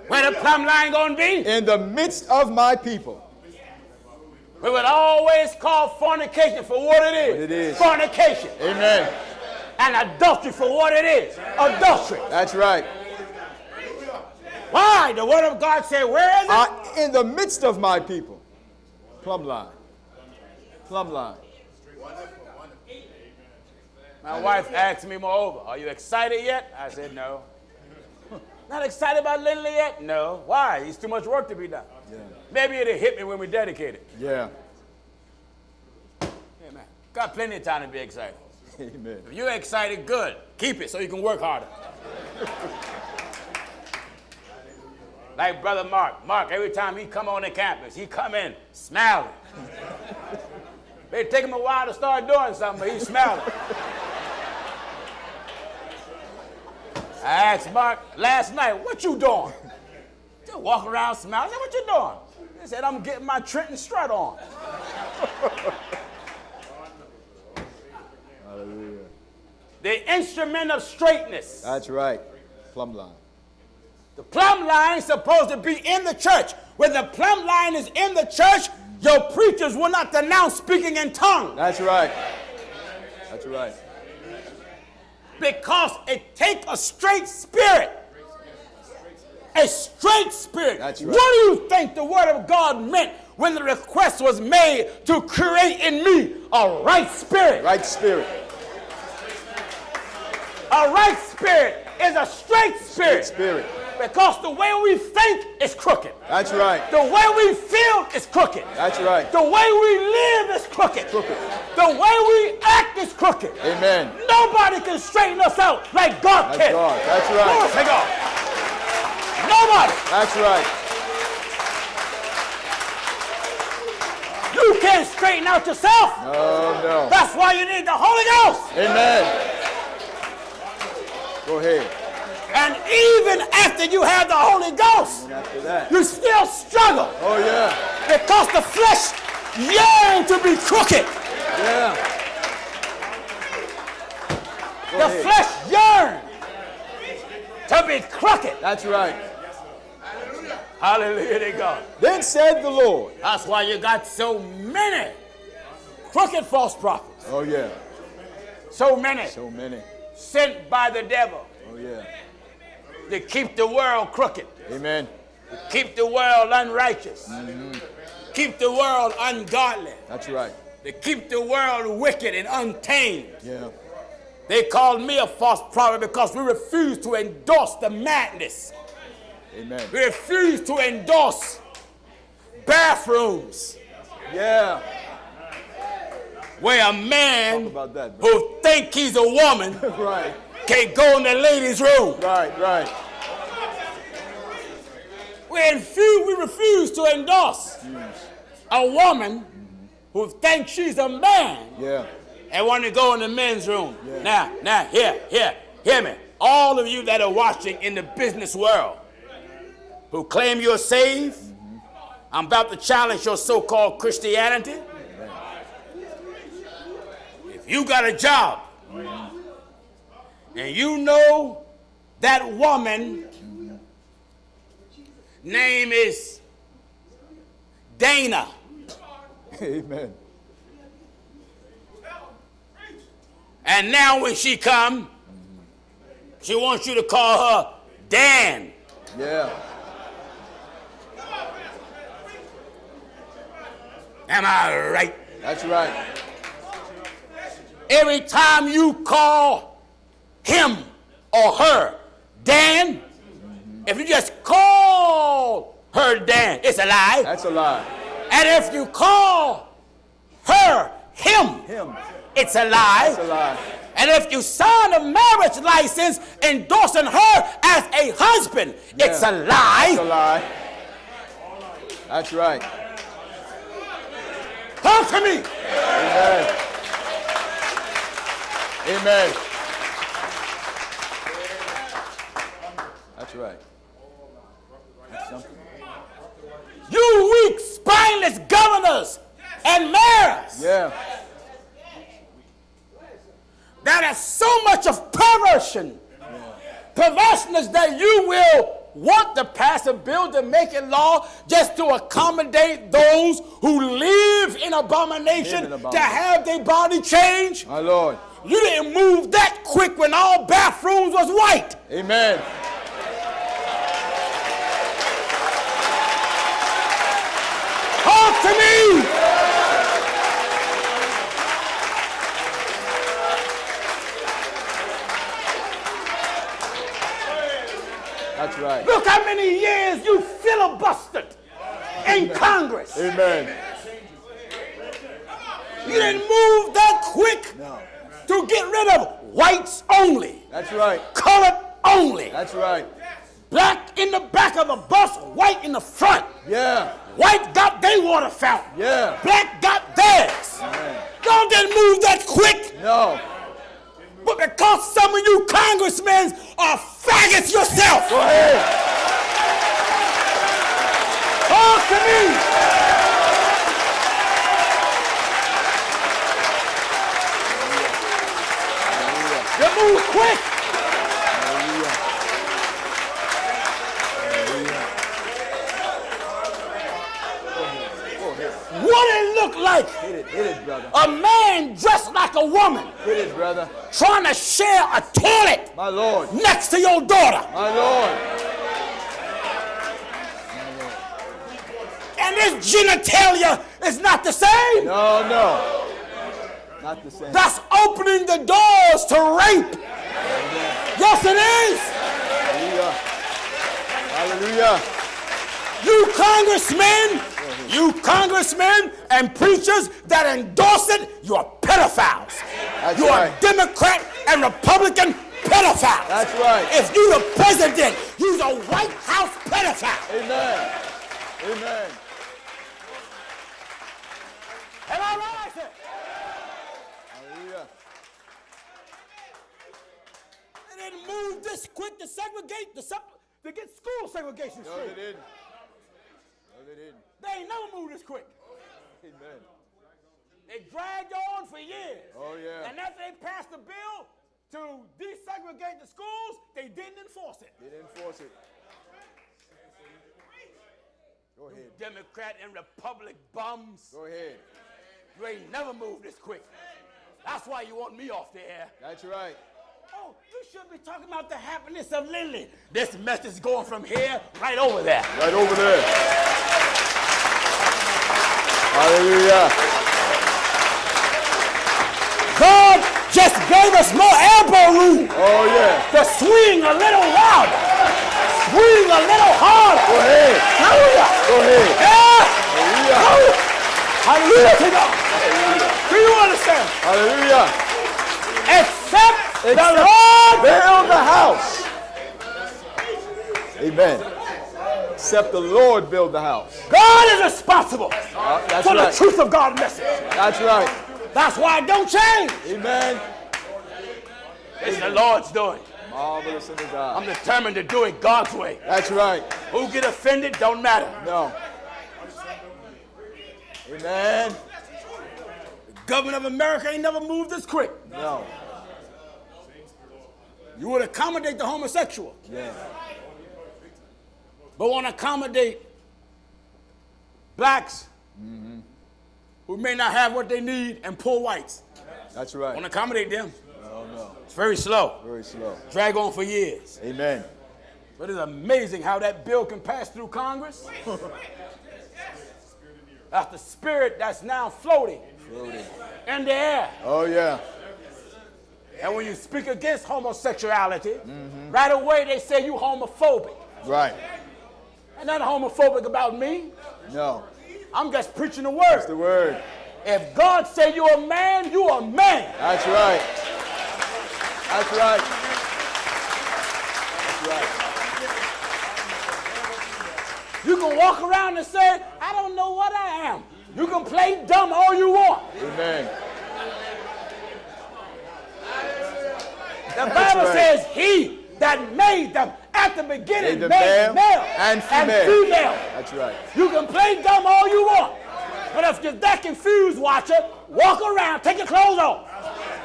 Where the plumb line gonna be? in the midst of my people. We would always call fornication for what it is. It is. Fornication. Amen. And adultery for what it is. Adultery. That's right. Why? The word of God said, where is it? In the midst of my people. Plumb line. Plumb line. My wife asked me moreover, are you excited yet? I said, no. Not excited about Lindley yet? No. Why? It's too much work to be done. Yeah. Maybe it'll hit me when we dedicate it. Yeah. Yeah, man. Got plenty of time to be excited. Amen. If you're excited, good. Keep it so you can work harder. Like Brother Mark. Mark, every time he come on the campus, he come in smiling. It take him a while to start doing something, but he's smiling. I asked Mark last night, what you doing? Just walking around smiling. I said, what you doing? He said, I'm getting my Trenton strut on. Hallelujah. The instrument of straightness. That's right. Plumb line. The plumb line is supposed to be in the church. When the plumb line is in the church, your preachers will not denounce speaking in tongues. That's right. That's right. Because it takes a straight spirit. A straight spirit. That's right. What do you think the word of God meant when the request was made to create in me a right spirit? Right spirit. A right spirit is a straight spirit. Spirit. Because the way we think is crooked. That's right. The way we feel is crooked. That's right. The way we live is crooked. Crooked. The way we act is crooked. Amen. Nobody can straighten us out like God That's can. God. That's right. Glory to God. Nobody. That's right. You can't straighten out yourself. No. That's why you need the Holy Ghost. Amen. Go ahead. And even after you have the Holy Ghost, And after that. you still struggle Oh, yeah. because the flesh yearns to be crooked. Yeah. Go The ahead. flesh yearns to be crooked. That's right. Hallelujah to God. Then said the Lord. That's why you got so many crooked false prophets. Oh, yeah. So many So many. sent by the devil Oh, yeah. to keep the world crooked, Amen. keep the world unrighteous, keep the world ungodly, That's right. to keep the world wicked and untamed. Yeah. They called me a false prophet because we refuse to endorse the madness. Amen. We refuse to endorse bathrooms Yeah. where a man Talk about that, bro. who think he's a woman Right. can go in the ladies' room. Right. We refuse to endorse a woman who thinks she's a man Yeah. and want to go in the men's room. Yeah. Now, hear me. All of you that are watching in the business world who claim you're saved, I'm about to challenge your so-called Christianity. If you got a job and you know that woman name is Dana, Amen. and now when she come, she wants you to call her Dan. Yeah. Am I right? That's right. Every time you call him or her Dan, if you just call her Dan, it's a lie. That's a lie. And if you call her him, it's a lie. That's a lie. And if you sign a marriage license endorsing her as a husband, it's a lie. That's a lie. That's right. Talk to me. Amen. Amen. That's right. That's something. You weak, spineless governors and mayors. Yeah. That is so much of perversion, perverseness that you will want to pass a bill to make it law just to accommodate those who live in abomination to have their body changed. My Lord. You didn't move that quick when all bathrooms was white. Amen. Talk to me. That's right. Look how many years you filibustered in Congress. Amen. You didn't move that quick to get rid of whites only. That's right. Colored only. That's right. Black in the back of the bus, white in the front. Yeah. White got their water fountain. Yeah. Black got theirs. Amen. Y'all didn't move that quick. No. But because some of you congressmen are faggots yourself. Go ahead. Talk to me. You move quick. What it look like? Hit it, brother. A man dressed like a woman Hit it, brother. trying to share a toilet My Lord. next to your daughter. My Lord. And this genitalia is not the same. No, no. Not the same. That's opening the doors to rape. Yes, it is. Hallelujah. Hallelujah. You congressmen and preachers that endorse it, you are pedophiles. That's You right. are Democrat and Republican pedophiles. That's right. If you the president, you's a White House pedophile. Amen. Amen. Am I right, sir? Hallelujah. They didn't move this quick to segregate to get school segregation No, straight. they didn't. No, they didn't. They ain't never moved this quick. Amen. They dragged on for years. Oh, yeah. And after they passed the bill to desegregate the schools, they didn't enforce it. They didn't force it. Go ahead. Democrat and Republic bums. Go ahead. You ain't never moved this quick. That's why you want me off the air. That's right. Oh, you should be talking about the happiness of Lindley. This message is going from here right over there. Right over there. Hallelujah. God just gave us more elbow room Oh, yeah. to swing a little louder, swing a little harder. Go ahead. Hallelujah. Go ahead. Yeah. Hallelujah. Hallelujah to God. Do you understand? Hallelujah. Except the Lord build the house. Amen. Except the Lord build the house. God is responsible That's for right. the truth of God's message. That's right. That's why it don't change. Amen. It's the Lord's doing. Marvelous in His I'm eyes. determined to do it God's way. That's right. Who get offended don't matter. No. Amen. The government of America ain't never moved this quick. No. You would accommodate the homosexual, Yeah. but want to accommodate blacks who may not have what they need and poor whites. That's Want right. to accommodate them. No, no. It's very slow. Very slow. Drag on for years. Amen. But it's amazing how that bill can pass through Congress. That's the spirit that's now floating Floating. in the air. Oh, yeah. And when you speak against homosexuality, right away they say you homophobic. Right. Ain't nothing homophobic about me. No. I'm just preaching the word. That's the word. If God say you're a man, you're a man. That's right. That's right. That's right. You can walk around and say, I don't know what I am. You can play dumb all you want. Amen. The Bible says he that made them at the beginning made male and female. That's right. You can play dumb all you want. But if you're that confused, watcher, walk around, take your clothes off,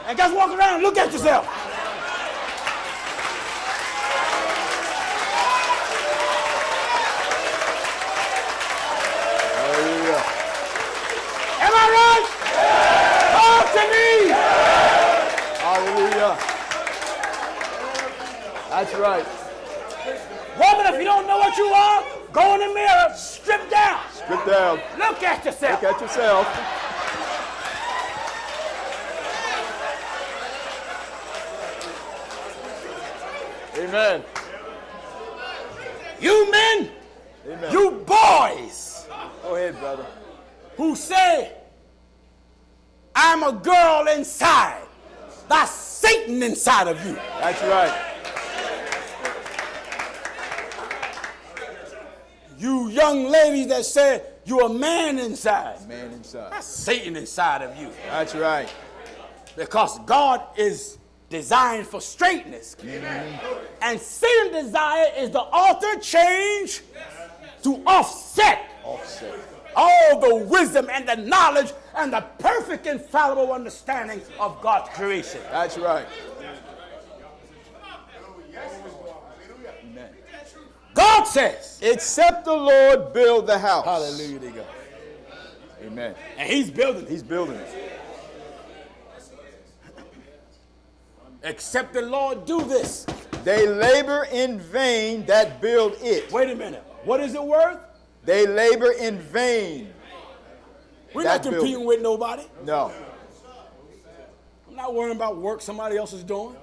and just walk around and look at yourself. Hallelujah. Am I right? Talk to me. Hallelujah. That's right. Woman, if you don't know what you are, go in the mirror, strip down. Strip down. Look at yourself. Look at yourself. Amen. You men, Amen. you boys Go ahead, brother. who say, I'm a girl inside. That's Satan inside of you. That's right. You young ladies that say you're a man inside. Man inside. That's Satan inside of you. That's right. Because God is designed for straightness. And Satan's desire is to alter, change, to offset all the wisdom and the knowledge and the perfect infallible understanding of God's creation. That's right. Amen. God says, Except the Lord build the house. hallelujah to God. Amen. And he's building it. He's building it. Except the Lord do this. They labor in vain that build it. Wait a minute. What is it worth? They labor in vain. We're That not competing with nobody. No. I'm not worrying about work somebody else is doing.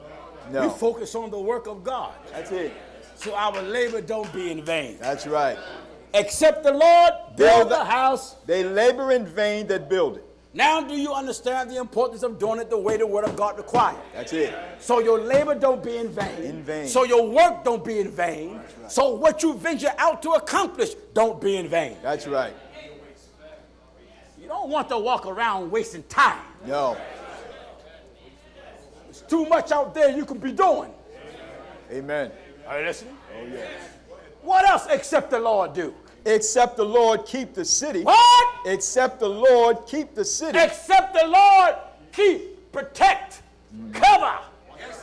No. We focus on the work of God. That's it. So our labor don't be in vain. That's right. Except the Lord build the house. They labor in vain that build it. Now do you understand the importance of doing it the way the word of God requires? That's it. So your labor don't be in vain. In vain. So your work don't be in vain. Right. So what you venture out to accomplish don't be in vain. That's right. You don't want to walk around wasting time. No. There's too much out there you can be doing. Amen. Are you listening? Oh, yes. What else except the Lord do? Except the Lord keep the city. What? Except the Lord keep the city. Except the Lord keep, protect, cover,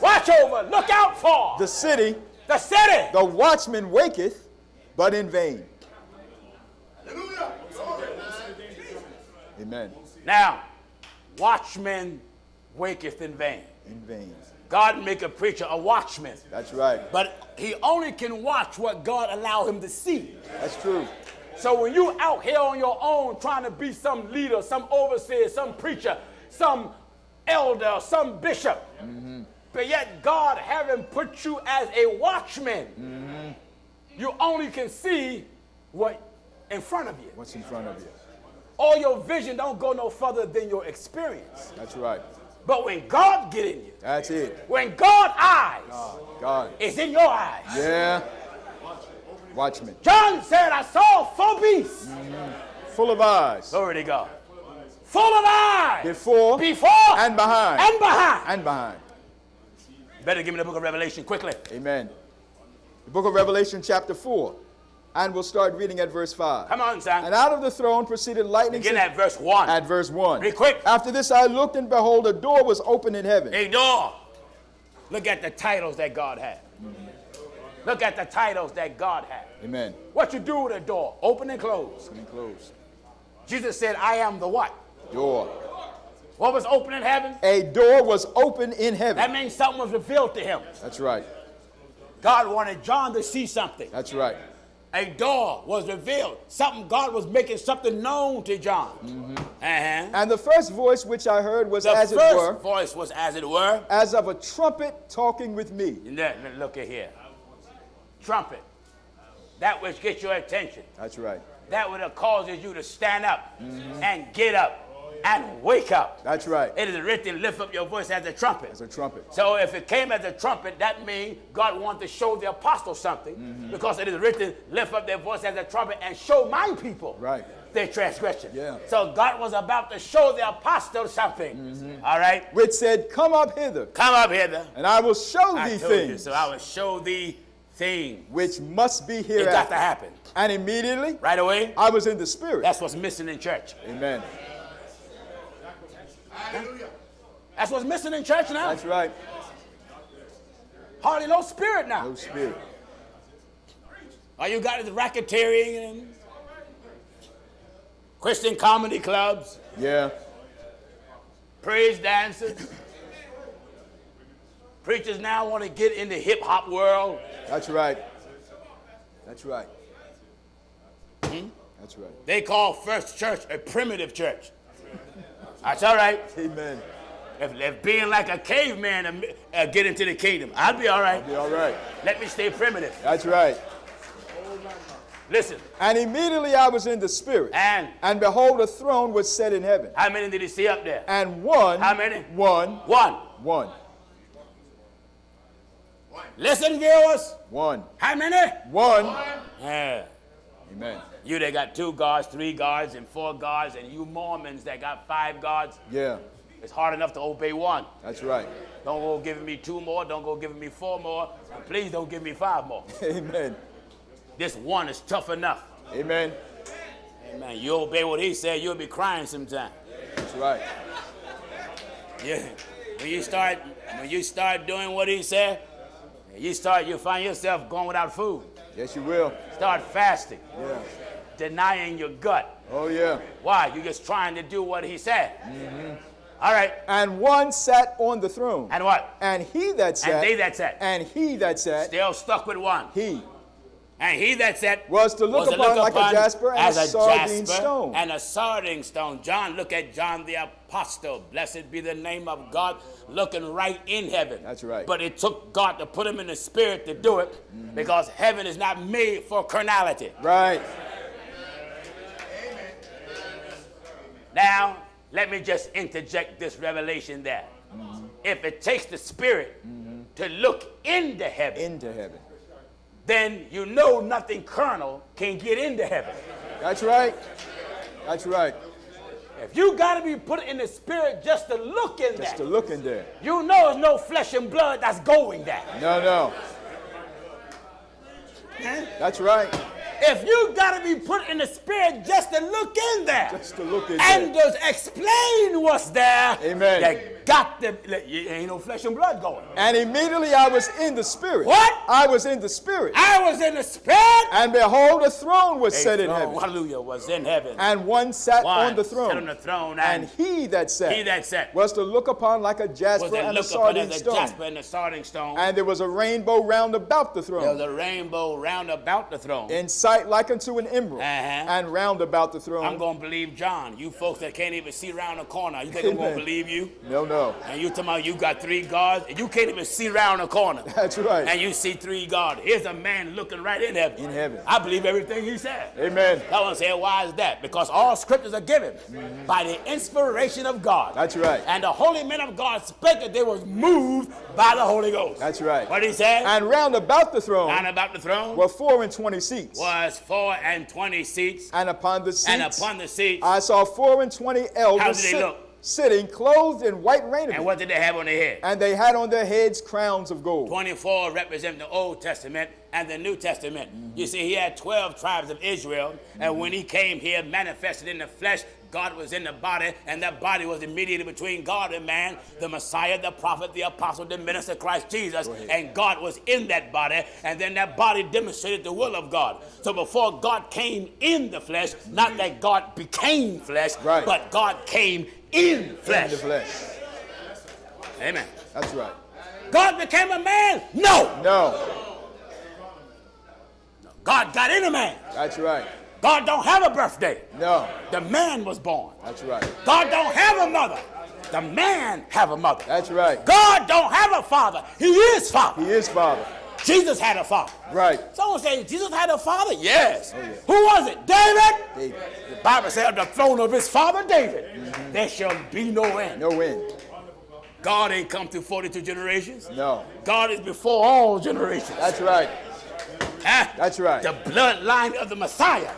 watch over, look out for. The city. The city. The watchman waketh, but in vain. Amen. Now, watchman waketh in vain. In vain. God make a preacher a watchman. That's right. But he only can watch what God allow him to see. That's true. So when you out here on your own trying to be some leader, some overseer, some preacher, some elder, some bishop, but yet God having put you as a watchman, you only can see what in front of you. What's in front of you? All your vision don't go no further than your experience. That's right. But when God get in you, That's it. when God's eyes God. is in your eyes. Yeah. Watchman. John said, I saw 4 beasts. Full of eyes. Glory to God. Full of eyes. Before and behind. And behind. And behind. Better give me the book of Revelation quickly. Amen. The book of Revelation chapter 4. And we'll start reading at verse 5. Come on, son. And out of the throne proceeded lightning. Begin at verse 1. At verse 1. Read quick. After this I looked, and behold, a door was open in heaven. A door. Look at the titles that God had. Look at the titles that God had. Amen. What you do with a door? Open and close. Open and close. Jesus said, I am the what? Door. What was open in heaven? A door was open in heaven. That means something was revealed to him. That's right. God wanted John to see something. That's right. a door was revealed. God was making something known to John. And the first voice which I heard was as it The were, first voice was as it were. as of a trumpet talking with me. Look at here. Trumpet. That which gets your attention. That's right. That would have causes you to stand up and get up and wake up. That's right. It is written, lift up your voice as a trumpet. As a trumpet. So if it came as a trumpet, that means God wanted to show the apostles something, because it is written, lift up their voice as a trumpet and show my people their transgression. Yeah. So God was about to show the apostles something. All right? Which said, come up hither. Come up hither. And I will show I thee told you, things. so I will show thee things. Which must be It hereafter. got to happen. And immediately, Right away. I was in the spirit. That's what's missing in church. Amen. That's what's missing in church now. That's right. Hardly no spirit now. No spirit. All you got is racketeering and Christian comedy clubs, Yeah. praise dances. Preachers now want to get in the hip hop world. That's right. That's right. That's right. They call FirstChurch a primitive church. That's all right. Amen. If being like a caveman get into the kingdom, I'll be all right. Be all right. Let me stay primitive. That's right. Listen. And immediately I was in the spirit. And behold, a throne was set in heaven. how many did he see up there? And one. How many? One. One. Listen, viewers. One. How many? One. Yeah. Amen. You that got 2 guards, 3 guards, and 4 guards, and you Mormons that got 5 guards, Yeah. it's hard enough to obey 1. That's right. Don't go giving me 2 more. Don't go giving me 4 more. And please don't give me 5 more. Amen. This 1 is tough enough. Amen. Amen. You obey what he said, you'll be crying sometime. That's right. Yeah. When you start doing what he said, you find yourself going without food. Yes, you will. Start fasting. Yeah. Denying your gut. Oh, yeah. Why? You're just trying to do what he said. All right. And one sat on the throne. And what? And he that sat. And they that sat. And he that sat. Still stuck with 1. He. And he that sat Was to look upon like a jasper and a sardine stone. And a sardine stone. Look at John the Apostle. Blessed be the name of God, looking right in heaven. That's right. But it took God to put him in the spirit to do it, because heaven is not made for carnality. Right. Now, let me just interject this revelation there. If it takes the spirit to look into heaven, Into heaven. then you know nothing carnal can get into heaven. That's right. That's right. If you got to be put in the spirit just to look in Just there, to look in there. you know there's no flesh and blood that's going there. No. That's right. If you got to be put in the spirit just to look in there, Just to look in and there. just explain what's there, Amen. you got to, ain't no flesh and blood going. And immediately I was in the spirit. What? I was in the spirit. I was in the spirit. And behold, a throne was A set in throne, heaven. hallelujah, was in heaven. And one sat One on the sat throne. on the throne, And he that sat was was to look upon like a to jasper and a look upon sardine as a stone. jasper and a sardine stone. And there was a rainbow round about the There was throne. a rainbow round about the throne. In sight like unto an emerald. And round about the throne. I'm going to believe John. You folks that can't even see around the corner, you think I'm going Amen. to believe you? No. And you talking about you got 3 guards, and you can't even see around the corner. That's right. And you see 3 guards. Here's a man looking right in heaven. In heaven. I believe everything he said. Amen. I want to say, why is that? Because all scriptures are given by the inspiration of God. That's right. And the holy men of God spake that they was moved by the Holy Ghost. That's right. What did he say? And round about the throne Round about the throne were 24 seats. was 24 seats. And upon the seats, And upon the seats, I saw 24 elders How did they look? sitting, clothed in white raiment. and what did they have on their head? And they had on their heads crowns of gold. 24 represent the Old Testament and the New Testament. You see, he had 12 tribes of Israel, and when he came here, manifested in the flesh, God was in the body, and that body was the mediator between God and man, the Messiah, the prophet, the apostle, the minister, Christ Jesus, and God was in that body, and then that body demonstrated the will of God. So before God came in the flesh, not that God became flesh, Right. but God came in flesh. In the flesh. Amen. That's right. God became a man? No. No. God got in a man. That's right. God don't have a birthday. No. The man was born. That's right. God don't have a mother. The man have a mother. That's right. God don't have a father. He is father. He is Father. Jesus had a father. Right. Someone say, Jesus had a father? Yes. Oh, yeah. Who was it? David? David. The Bible said, on the throne of his father David, there shall be no end. No end. God ain't come through 42 generations. No. God is before all generations. That's right. Huh? That's right. The bloodline of the Messiah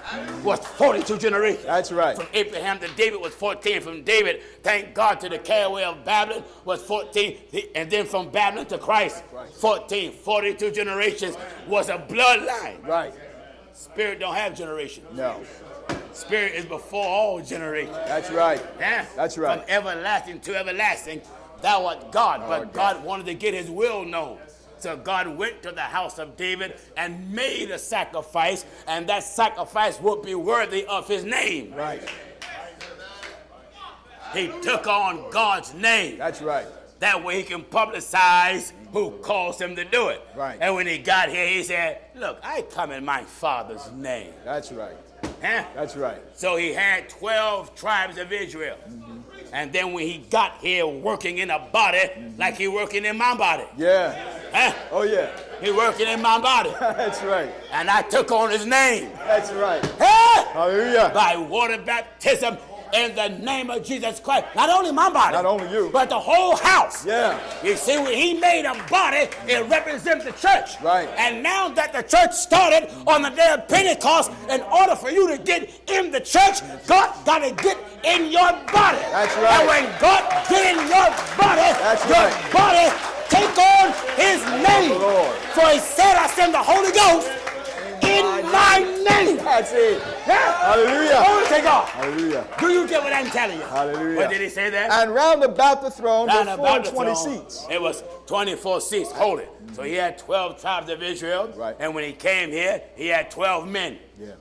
was 42 generations. That's right. From Abraham to David was 14. From David, thank God, to the careaway of Babylon was 14. And then from Babylon to Christ, 14. 42 generations was a bloodline. Right. Spirit don't have generations. No. Spirit is before all generations. That's right. Yeah? That's right. From everlasting to everlasting, thou art God. But God wanted to get his will known. So God went to the house of David and made a sacrifice, and that sacrifice would be worthy of his name. Right. He took on God's name. That's right. That way he can publicize who calls him to do it. Right. And when he got here, he said, look, I come in my Father's name. That's right. Huh? That's right. So he had 12 tribes of Israel. And then when he got here working in a body, like he working in my body. Yeah. Huh? Oh, yeah. He working in my body. That's right. And I took on his name. That's right. Huh? Hallelujah. By water baptism in the name of Jesus Christ. Not only my body. Not only you. But the whole house. Yeah. You see, when he made a body, it represents the church. Right. And now that the church started on the day of Pentecost, in order for you to get in the church, God got to get in your body. That's right. And when God get in your body, That's your right. body take on his name. Lord. For he said, I send the Holy Ghost in my name. That's it. Yeah. Hallelujah. Glory to God. Hallelujah. Do you get what I'm telling you? Hallelujah. What did he say there? And round about the throne Round were about the 420 throne, seats. It was 24 seats. Hold it. So he had 12 tribes of Israel. Right. And when he came here, he had 12 men Yeah.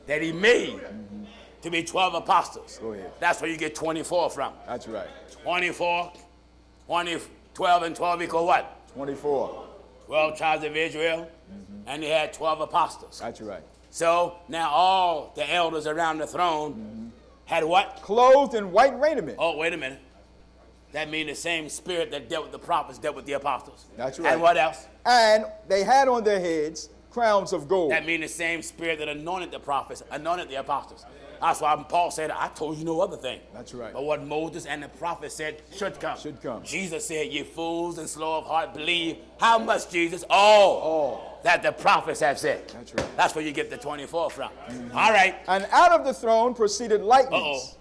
that he made to be 12 apostles. Go ahead. That's where you get 24 from. That's right. 24, 12 and 12 equal what? 24. 12 tribes of Israel. And he had 12 apostles. That's right. So now all the elders around the throne had what? Clothed in white raiment. Oh, wait a minute. That means the same spirit that dealt with the prophets dealt with the apostles. That's right. And what else? And they had on their heads crowns of gold. That means the same spirit that anointed the prophets, anointed the apostles. That's why Paul said, I told you no other thing. That's right. But what Moses and the prophets said should come. Should come. Jesus said, ye fools and slow of heart, believe. How much, Jesus? All that the prophets have said. That's right. That's where you get the 24 from. All right. And out of the throne proceeded lightnings.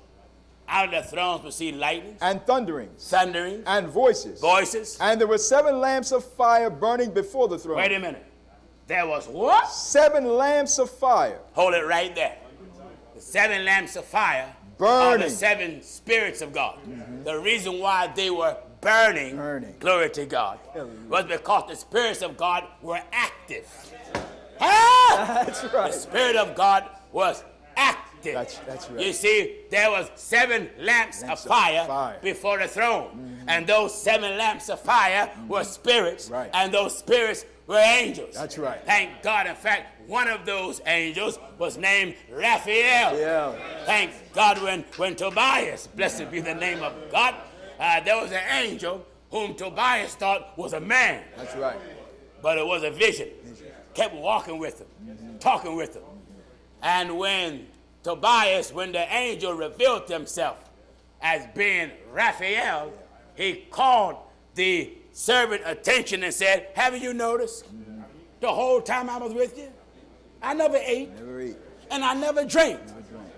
Out of the thrones proceed lightnings, And thunderings. thunderings, And voices. voices. And there were 7 lamps of fire burning before the throne. Wait a minute. There was what? 7 lamps of fire. Hold it right there. The 7 lamps of fire are the Burning. 7 spirits of God. The reason why they were burning, glory to God, was because the spirits of God were active. Ah! That's The right. Spirit of God was active. That's right. You see, there was 7 lamps of fire before the throne. And those 7 lamps of fire were spirits. Right. And those spirits were angels. That's right. Thank God. In fact, one of those angels was named Raphael. Yeah. Thank God when Tobias, blessed be the name of God, there was an angel whom Tobias thought was a man. That's right. But it was a vision. Kept walking with him, talking with him. And when the angel revealed himself as being Raphael, he called the servant attention and said, haven't you noticed the whole time I was with you? I never ate. Never eat. And I never drank.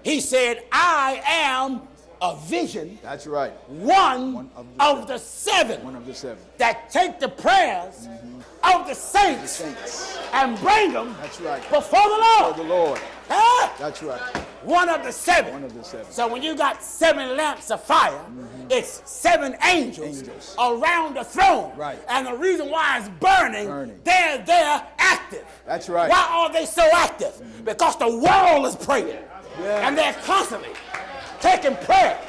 He said, I am a vision. That's right. One of the 7. One of the 7. That take the prayers of the saints, and bring them That's right. before the Lord. For the Lord. Huh? That's right. One of the 7. One of the 7. So when you got 7 lamps of fire, it's 7 angels around the throne. Right. And the reason why it's burning. They're active. That's right. Why are they so active? Because the world is praying. Yeah. And they're constantly taking prayers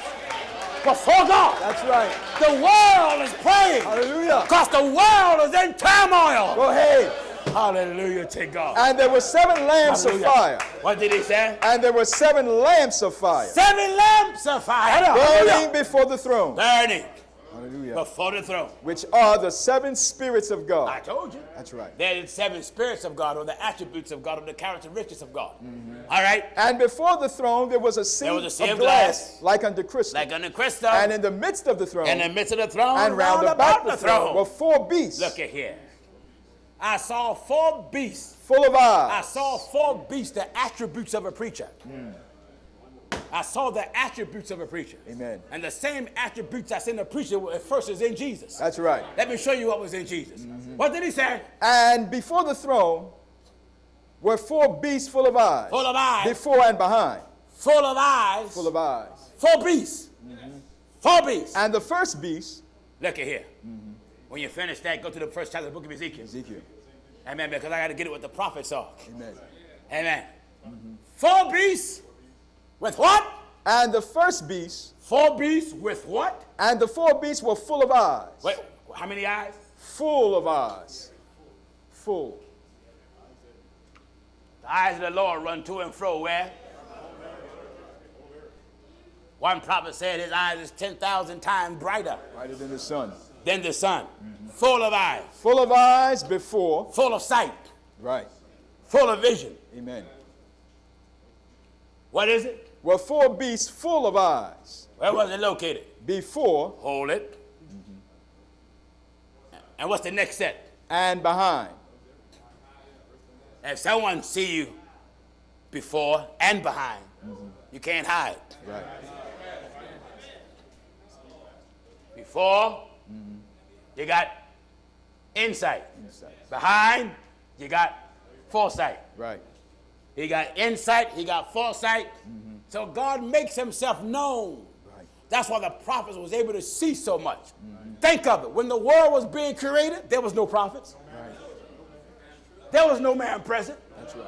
before God. That's right. The world is praying. Hallelujah. Because the world is in turmoil. Go ahead. Hallelujah to God. And there were 7 lamps Hallelujah. of fire. What did he say? And there were 7 lamps of fire 7 lamps of fire. burning Hallelujah. before the throne. Burning Hallelujah. before the throne. Which are the 7 spirits of I God. told you. That's right. There are 7 spirits of God, or the attributes of God, or the characteristics of God. All right? And before the throne there was a sea, There was a sea of of glass, glass. like unto crystal. Like on the crystal. And in the midst of the throne, In the midst of the throne. and round about the throne, were throne. 4 beasts, Look at here. I saw 4 beasts. full of I eyes. saw 4 beasts, the attributes of a preacher. I saw the attributes of a preacher. Amen. And the same attributes that's in the preacher at first is in Jesus. That's right. Let me show you what was in Jesus. What did he say? And before the throne were 4 beasts full of eyes. Full of eyes. Before and behind. Full of eyes. Full of eyes. 4 beasts. 4 beasts. And the first beast, Look at here. When you finish that, go to the first chapter of the book of Ezekiel. Ezekiel. Amen. Because I got to get it what the prophets saw. Amen. Amen. 4 beasts with what? And the first beast, 4 beasts with what? and the 4 beasts were full of eyes. Wait, how many eyes? Full of eyes. Full. The eyes of the Lord run to and fro where? One prophet said his eyes is 10,000 times brighter Brighter than the sun. than the sun. Full of eyes. Full of eyes before. Full of sight. Right. Full of vision. Amen. What is it? Were 4 beasts full of eyes. Where was it located? Before Hold it. And what's the next set? and behind. If someone see you before and behind, you can't hide. Right. Before, you got insight. Insight. Behind, you got foresight. Right. He got insight, he got foresight. So God makes himself known. Right. That's why the prophets was able to see so much. Think of it. When the world was being created, there was no prophets. Right. There was no man present. That's right.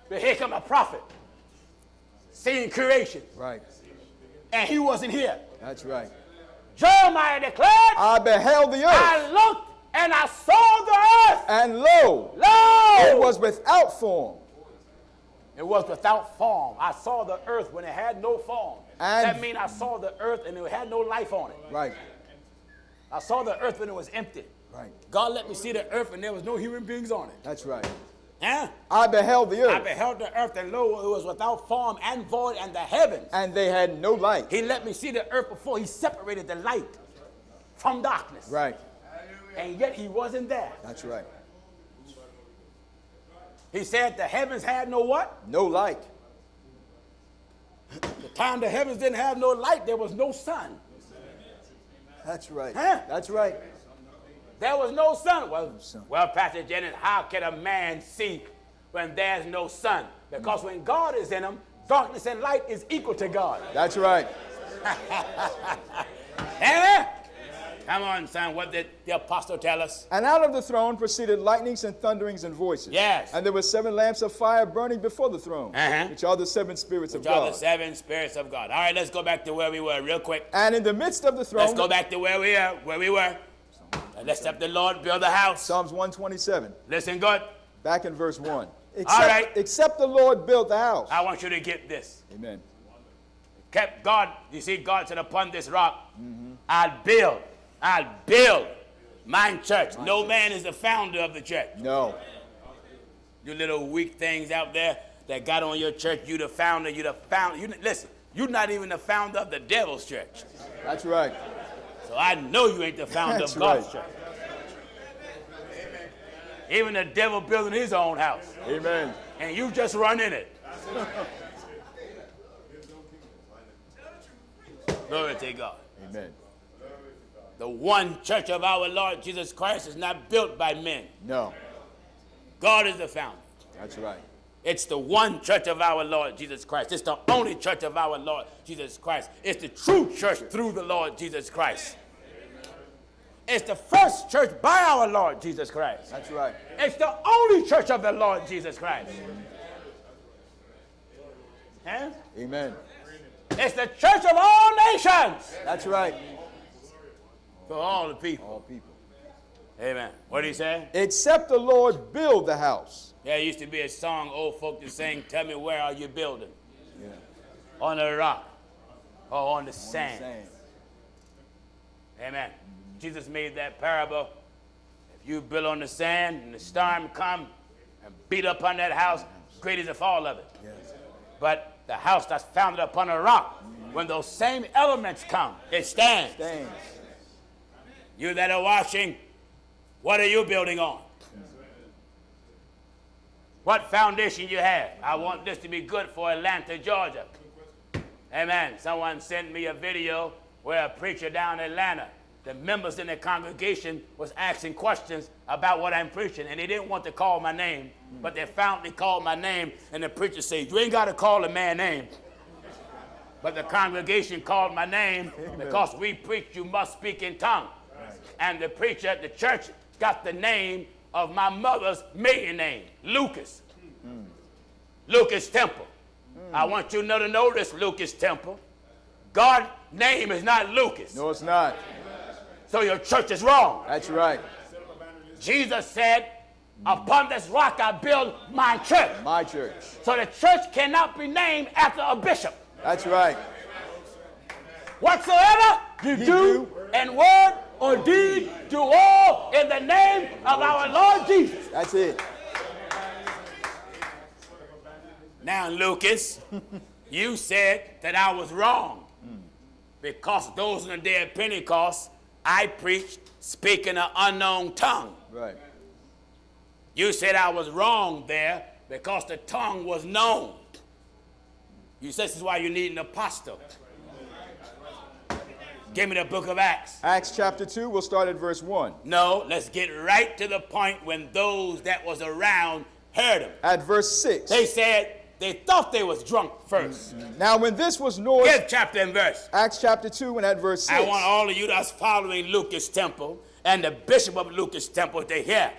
But here come a prophet seeing creation. Right. And he wasn't here. That's right. Jeremiah declared, I beheld the earth, I looked and I saw the earth. and lo, Lo! it was without form. It was without form. I saw the earth when it had no form. And- that means I saw the earth and it had no life on it. Right. I saw the earth when it was empty. Right. God let me see the earth and there was no human beings on it. That's right. Huh? I beheld the I earth, beheld the earth and lo, it was without form and void, and the heavens. and they had no light. He let me see the earth before he separated the light from darkness. Right. And yet he wasn't there. That's right. He said the heavens had no what? No light. The time the heavens didn't have no light, there was no sun. That's right. Huh? That's right. There was no sun. sun. Well, Pastor Jennings, how can a man see when there's no sun? Because when God is in him, darkness and light is equal to God. That's right. Amen? Come on, son. What did the apostle tell us? And out of the throne proceeded lightnings and thunderings and voices. Yes. And there were 7 lamps of fire burning before the throne, Uh-huh. which are the 7 spirits of Which are the God. 7 spirits of God. All right, let's go back to where we were real quick. And in the midst of the throne, Let's go back to where we were. And let's help the Lord build a house. Psalms 127, Listen good. back in verse 1. All right. Except the Lord built the house. I want you to get this. Amen. Kept God, you see, God said, upon this rock, I'll build my church. No man is the founder of the church. No. You little weak things out there that got on your church, you the founder. Listen, you're not even the founder of the devil's church. That's right. So I know you ain't the founder That's of God's right. church. Even the devil building his own house. Amen. And you just run in it. Glory to God. Amen. The one church of our Lord Jesus Christ is not built by men. No. God is the founder. That's right. It's the one church of our Lord Jesus Christ. It's the only church of our Lord Jesus Christ. It's the true church through the Lord Jesus Christ. It's the first church by our Lord Jesus Christ. That's right. It's the only church of the Lord Jesus Christ. Huh? Amen. It's the church of all nations. That's right. For all the people. All people. Amen. What did he say? Except the Lord build the house. There used to be a song old folk to sing, tell me where are you building? Yeah. On the rock or on the sand. Amen. Jesus made that parable. If you build on the sand and the storm come and beat upon that house, great is the fall of it. Yes. But the house that's founded upon a rock, when those same elements come, it stands. Stands. You that are watching, what are you building on? What foundation you have? I want this to be good for Atlanta, Georgia. Amen. Someone sent me a video where a preacher down in Atlanta, the members in the congregation was asking questions about what I'm preaching, and they didn't want to call my name, but they finally called my name, and the preacher said, you ain't got to call a man's name. But the congregation called my name because we preach you must speak in tongues. And the preacher at the church got the name of my mother's maiden name, Lucas. Lucas Temple. I want you to know this, Lucas Temple. God's name is not Lucas. No, it's not. So your church is wrong. That's right. Jesus said, upon this rock I build my church. My church. So the church cannot be named after a bishop. That's right. Whatsoever you do in word or deed, do all in the name of our Lord Jesus. That's it. Now, Lucas, you said that I was wrong because those in the day of Pentecost, I preached speaking an unknown tongue. Right. You said I was wrong there because the tongue was known. You said this is why you need an apostle. Give me the book of Acts. Acts chapter 2, we'll start at verse 1. No, let's get right to the point when those that was around heard him. At verse 6. They said they thought they was drunk first. Now when this was noised... Give chapter and verse. Acts chapter 2 and at verse 6. I want all of you that's following Lucas Temple and the bishop of Lucas Temple to hear.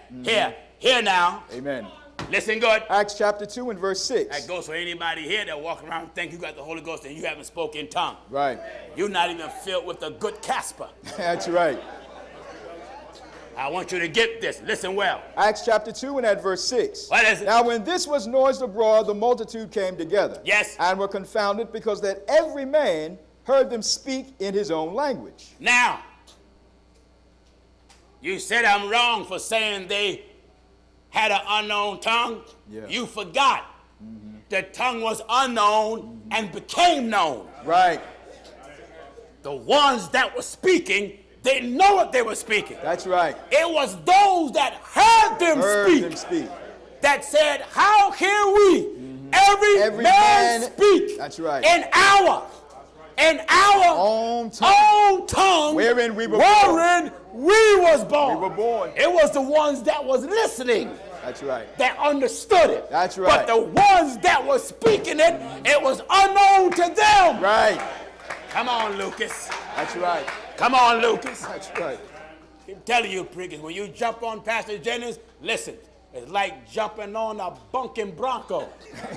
Hear now. Amen. Listen good. Acts chapter 2 and verse 6. That goes for anybody here that walk around and think you got the Holy Ghost and you haven't spoken in tongue. Right. You're not even filled with the good Casper. That's right. I want you to get this. Listen well. Acts chapter 2 and at verse 6. What is it? Now when this was noised abroad, the multitude came together. Yes. And were confounded because that every man heard them speak in his own language. Now, you said I'm wrong for saying they had an unknown tongue. Yeah. You forgot. The tongue was unknown and became known. Right. The ones that were speaking didn't know what they were speaking. That's right. It was those that heard them speak that said, how hear we every man speak That's right. in our Own tongue wherein we were born. We were born. It was the ones that was listening. That's right. That understood it. That's right. But the ones that were speaking it, it was unknown to them. Right. Come on, Lucas. That's right. Come on, Lucas. That's right. I'm telling you, preachers, when you jump on Pastor Jennings, listen, it's like jumping on a bunking Bronco.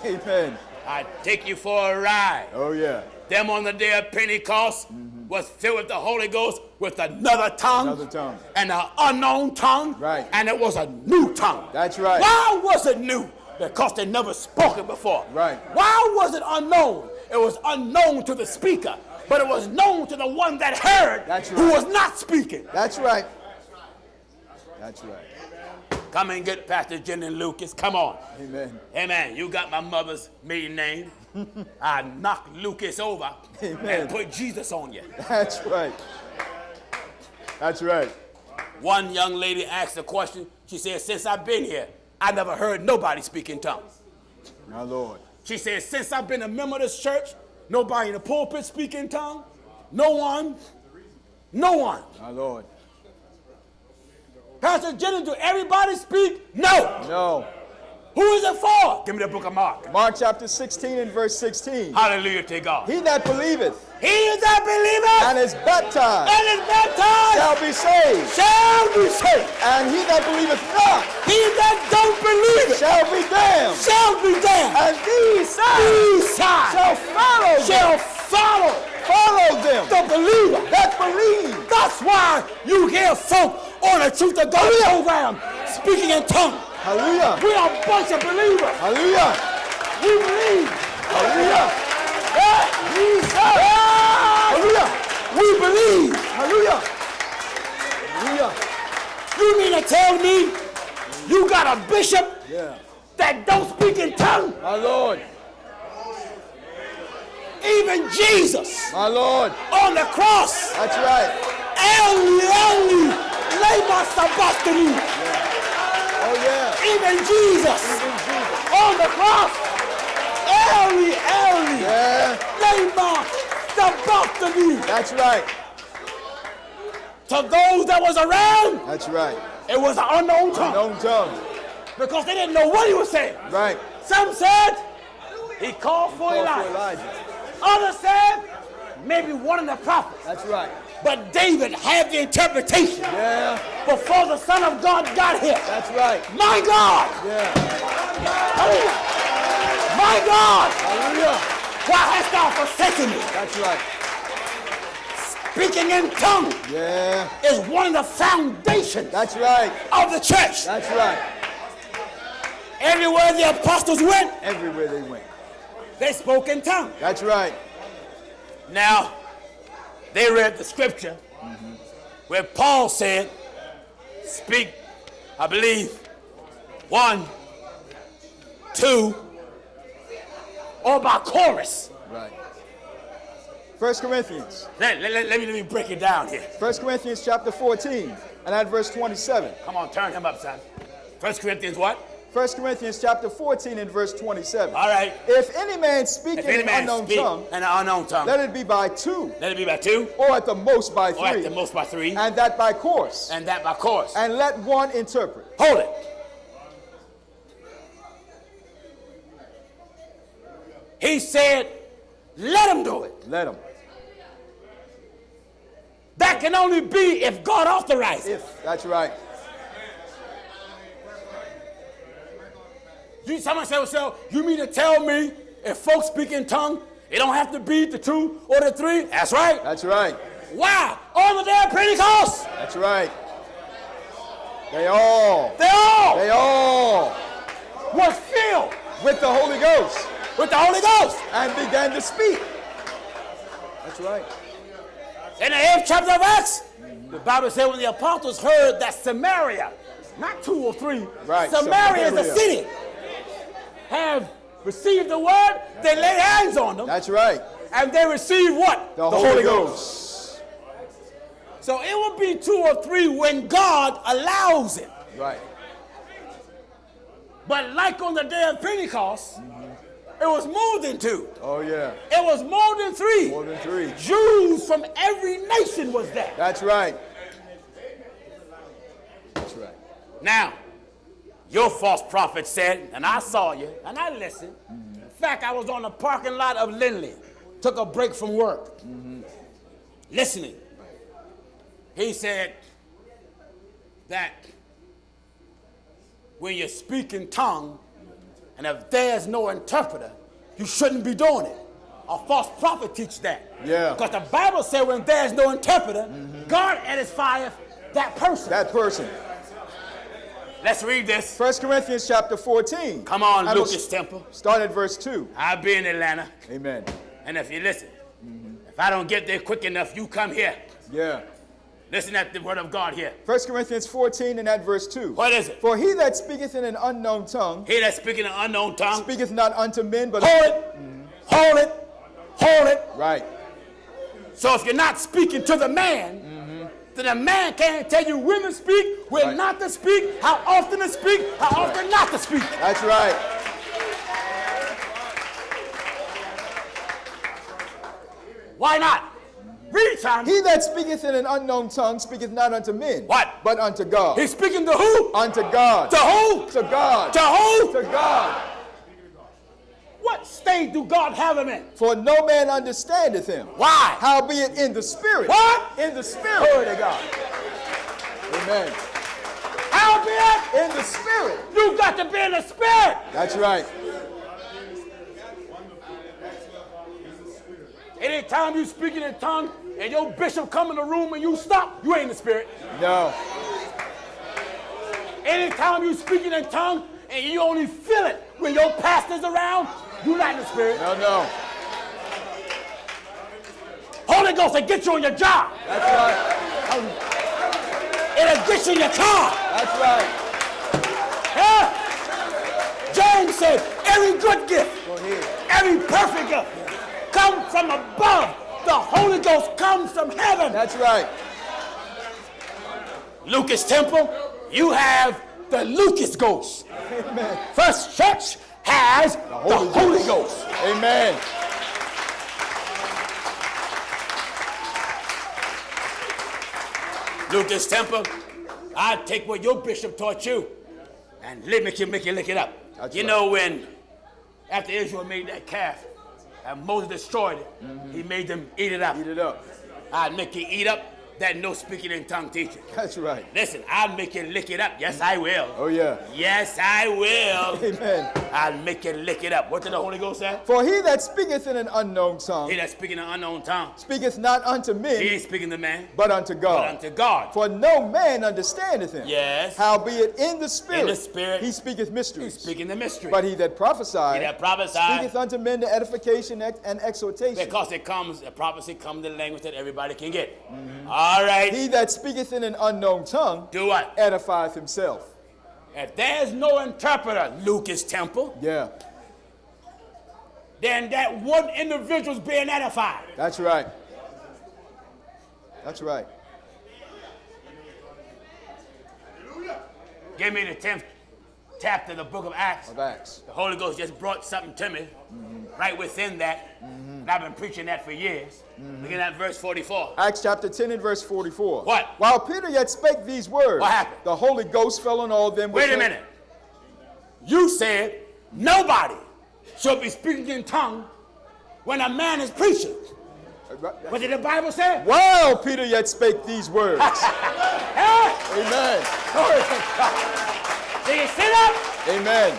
Amen. I take you for a ride. Oh, yeah. Them on the day of Pentecost was filled with the Holy Ghost with another tongue. Another tongue. And an unknown tongue. Right. And it was a new tongue. That's right. Why was it new? Because they never spoke it before. Right. Why was it unknown? It was unknown to the speaker, but it was known to the one that heard. That's right. Who was not speaking. That's right. That's right. Come and get Pastor Jen and Lucas. Come on. Amen. Amen. You got my mother's maiden name. I knocked Lucas over. Amen. And put Jesus on you. That's right. That's right. One young lady asked a question. She said, since I've been here, I never heard nobody speak in tongues. My Lord. She said, since I've been a member of this church, nobody in the pulpit speak in tongues. No one. No one. My Lord. Pastor Jennings, do everybody speak? No. No. Who is it for? Give me the book of Mark. Mark chapter 16 and verse 16. Hallelujah to God. He that believeth He that believeth and is baptized and is baptized shall be saved. shall be saved. And he that believeth not He that don't believe it shall be damned. shall be damned. And these signs These signs shall follow them Follow them. The believer. That believe. That's why you hear folk on the Truth to God program speaking in tongues. Hallelujah. We are a bunch of believers. Hallelujah. We believe. Hallelujah. Hallelujah. We believe. Hallelujah. Hallelujah. You mean to tell me you got a bishop that don't speak in tongues? My Lord. Even Jesus My Lord. on the cross. That's right. Eli, lema sabachthani. Oh, yeah. Even Jesus on the cross. Eli, Yeah. lema sabachthani. That's right. To those that was around, That's right. it was an unknown tongue. Known tongue. Because they didn't know what he was saying. Right. Some said he called for Call Elijah. for Elijah. Others said maybe one of the prophets. That's right. But David had the interpretation Yeah. before the Son of God got here. That's right. My God! Yeah. Hallelujah. My God! Hallelujah. Why hast thou forsaken me? That's right. Speaking in tongues Yeah. is one of the foundations That's right. of the church. That's right. Everywhere the apostles went, Everywhere they went. they spoke in tongues. That's right. Now, they read the scripture where Paul said, speak, I believe, 1, 2, or by chorus. Right. 1 Corinthians. Let me break it down here. 1 Corinthians chapter 14 and at verse 27. Come on, turn him up, son. 1 Corinthians what? 1 Corinthians chapter 14 and verse 27. All right. If any man speak If in any an man unknown speak tongue, in an unknown tongue, let it be by two, let it be by 2, or at the most by or at three, the most by 3, and that by course, and that by chorus. and let one interpret. Hold it. He said, let him do it. Let him. That can only be if God authorizes it. That's right. Someone said, so you mean to tell me if folks speak in tongues, it don't have to be the 2 or the 3? That's right. That's right. Why? On the day of Pentecost, That's right. They all they all was filled with the Holy Ghost with the Holy Ghost. and began to speak. That's right. In the 8th chapter of Acts, the Bible said when the apostles heard that Samaria, not 2 or 3, Right, Samaria is a Samaria. city, have received the word, they laid hands on them, That's right. and they received what? The Holy Ghost. So it will be 2 or 3 when God allows it. Right. But like on the day of Pentecost, it was more than 2. Oh, yeah. It was more than 3. More than 3. Jews from every nation was there. That's right. That's right. Now, your false prophet said, and I saw you, and I listened. In fact, I was on the parking lot of Lindley, took a break from work, listening. He said that when you speak in tongue, and if there's no interpreter, you shouldn't be doing it. A false prophet teaches that. Yeah. Because the Bible says when there's no interpreter, God edifieth that person. That person. Let's read this. 1 Corinthians chapter 14. Come on, And we'll Lucas Temple. Start at verse 2. I'll be in Atlanta. Amen. And if you listen, if I don't get there quick enough, you come here. Yeah. Listen at the word of God here. 1 Corinthians 14 and at verse 2. What is it? For he that speaketh in an unknown tongue He that speaketh in an unknown tongue. speaketh not unto men, but Hold it. Hold it. Hold it. right. So if you're not speaking to the man, then the man can't tell you when to speak, when Right. not to speak, how often to speak, how often not to speak. That's right. Why not? Read, son. He that speaketh in an unknown tongue speaketh not unto men. What? But unto God. He's speaking to who? Unto God. To who? To God. To who? To God. What state do God have him in? For no man understandeth him. Why? Howbeit in the spirit. What? In the spirit. Glory to God. Amen. Howbeit? In the spirit. You got to be in the spirit. That's right. Anytime you speaking in tongues and your bishop come in the room and you stop, you ain't in the spirit. No. Anytime you speaking in tongues and you only feel it when your pastor's around, you not in the spirit. No. Holy Ghost will get you on your job. That's right. It'll get you in your car. That's right. Yeah. James said, every good gift, Go ahead. every perfect gift come from above. The Holy Ghost comes from heaven. That's right. Lucas Temple, you have the Lucas Ghost. Amen. FirstChurch has the Holy Ghost. Amen. Lucas Temple, I take what your bishop taught you and make you lick it up. That's you right. know when, after Israel made that calf and Moses destroyed it, he made them eat it up. Eat it up. I'd make you eat up that no speaking in tongue teaching. That's right. Listen, I'll make you lick it up. Yes, I will. Oh, yeah. Yes, I will. Amen. I'll make you lick it up. What did the Holy Ghost say? For he that speaketh in an unknown tongue He that speaking in an unknown tongue, speaketh not unto he men, ain't speaking to man, but unto but God. unto God. For no man understandeth him. Yes. Howbeit in the spirit, In the spirit, he speaketh mysteries. He's speaking the mystery. But he that prophesieth, He that prophesied, speaketh unto men the edification and exhortation. because it comes, the prophecy comes in the language that everybody can get. All right. He that speaketh in an unknown tongue Do what? edifieth himself. If there's no interpreter, Lucas Temple, Yeah, then that one individual's being edified. that's right. That's right. Give me the 10th chapter of the book of Acts. Of Acts. The Holy Ghost just brought something to me right within that. And I've been preaching that for years. Look at that verse 44. Acts chapter 10 and verse 44. What? While Peter yet spake these words, What happened? the Holy Ghost fell on all them. which Wait a heard- minute. You said nobody should be speaking in tongues when a man is preaching. What did the Bible say? While Peter yet spake these words. Huh? Amen. Glory to God. Did you sit up? Amen.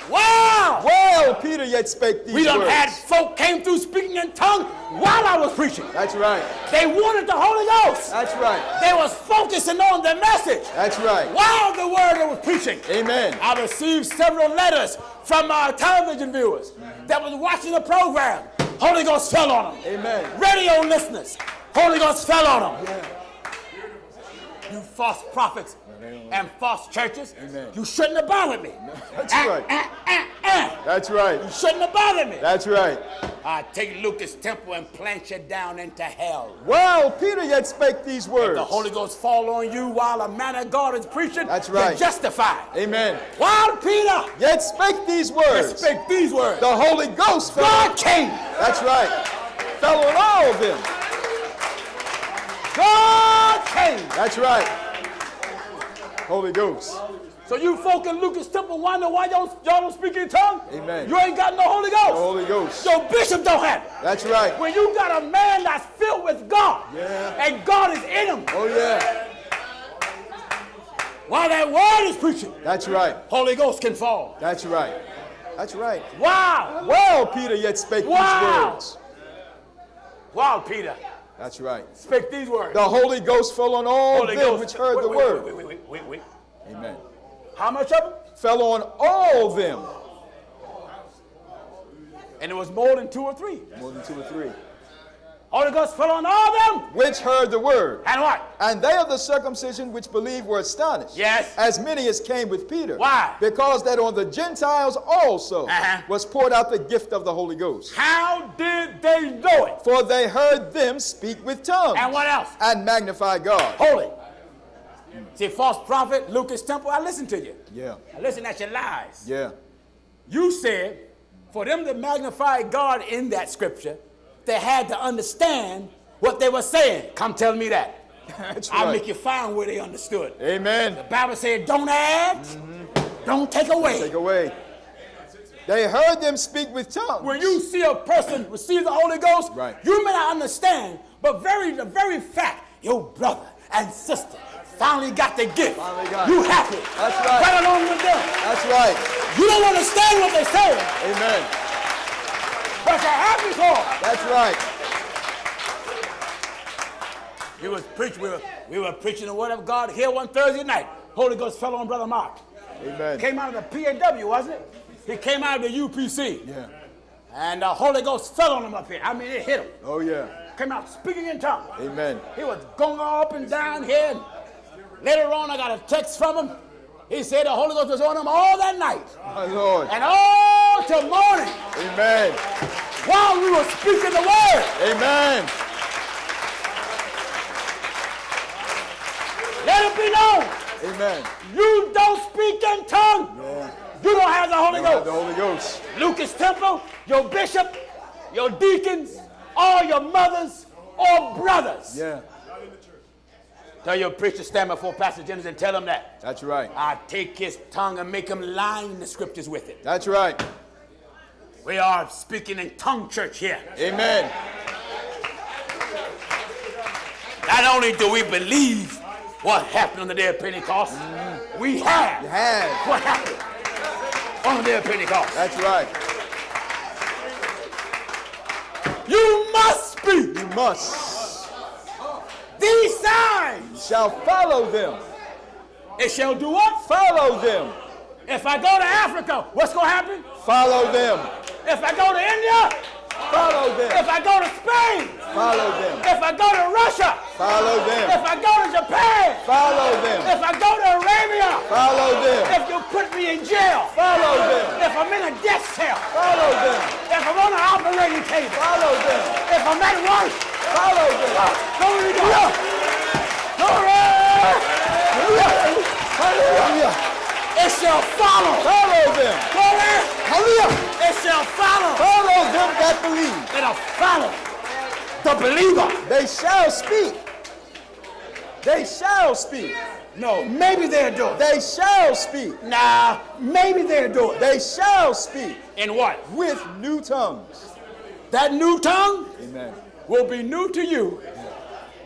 Wow! While Peter yet spake these We done words. had folk came through speaking in tongues while I was preaching. That's right. They wanted the Holy Ghost. That's right. They was focusing on the message That's right. while the word was preaching. Amen. I received several letters from our television viewers that was watching the program. Holy Ghost fell on them. Amen. Radio listeners, Holy Ghost fell on them. You false prophets and false churches, Amen. you shouldn't have bothered me. That's right. That's You right. shouldn't have bothered me. That's right. I take Lucas Temple and plant you down into hell. While Peter yet spake these words. The Holy Ghost fall on you while a man of God is preaching. That's right. You're justified. Amen. While Peter Yet spake these words. spake these words, The Holy Ghost fell. God came. That's right. Fell on all of them. God came. That's right. Holy Ghost. So you folk in Lucas Temple wonder why y'all don't speak in tongues? Amen. You ain't got no Holy Ghost. The Holy Ghost. Your bishop don't have it. That's right. When you got a man that's filled with God, Yeah. and God is in him, Oh, yeah. while that word is preaching, That's right. Holy Ghost can fall. That's right. That's right. Wow. While Peter yet spake Wow. these words. While Peter That's right. spake these words, The Holy Ghost fell on all Holy them Ghost which heard wait, the wait, word. Wait. Amen. How much of them? Fell on all them. And it was more than 2 or 3. More than 2 or 3. Holy Ghost fell on all them. Which heard the word. And what? And they of the circumcision which believed were astonished. Yes. As many as came with Peter. Why? Because that on the Gentiles also Uh-huh. was poured out the gift of the Holy Ghost. How did they know it? For they heard them speak with tongues. And what else? And magnify God. Holy. See, false prophet, Lucas Temple, I listened to you. Yeah. I listened at your lies. Yeah. You said for them to magnify God in that scripture, they had to understand what they were saying. Come tell me that. That's I'll right. make you find where they understood. Amen. The Bible said, don't add, don't take away. Take away. They heard them speak with tongues. When you see a person receive the Holy Ghost, Right. you may not understand, but the very fact your brother and sister finally got the gift, Finally got you it. happy. That's right. Right along with them. That's right. You don't understand what they're saying, Amen. but you're happy for them. That's right. We were preaching the word of God here one Thursday night. Holy Ghost fell on Brother Mark. Amen. Came out of the PAW, wasn't it? He came out of the UPC. Yeah. And the Holy Ghost fell on him up here. I mean, it hit him. Oh, yeah. Came out speaking in tongues. Amen. He was going up and down here. Later on, I got a text from him. He said the Holy Ghost was on him all that night. My Lord. And all till morning. Amen. While we were speaking the word. Amen. Let it be known. Amen. You don't speak in tongues. Yeah. You don't have the Holy You have Ghost. the Holy Ghost. Lucas Temple, your bishop, your deacons, all your mothers or brothers. Yeah. Tell your preacher, stand before Pastor Jennings and tell him that. That's right. I take his tongue and make him line the scriptures with it. That's right. We are speaking in tongue church here. Amen. Not only do we believe what happened on the day of Pentecost, we have You have. what happened on the day of Pentecost. That's right. You must speak. You must. These signs. Shall follow them. It shall do what? Follow them. If I go to Africa, what's going to happen? Follow them. If I go to India, Follow them. if I go to Spain, Follow them. if I go to Russia, Follow them. if I go to Japan, Follow them. if I go to Arabia, Follow them. if you put me in jail, Follow them. if I'm in a death cell, Follow them. if I'm on an operating table, Follow them. if I'm at work, Follow them. glory to God. Glory! Hallelujah. It shall follow. Follow them. Glory! Hallelujah. It shall follow. Follow them that believe. It'll follow the believer. They shall speak. They shall speak. No, maybe they'll do it. They shall speak. Nah, maybe they'll do it. They shall speak In what? with new tongues. That new tongue Amen. will be new to you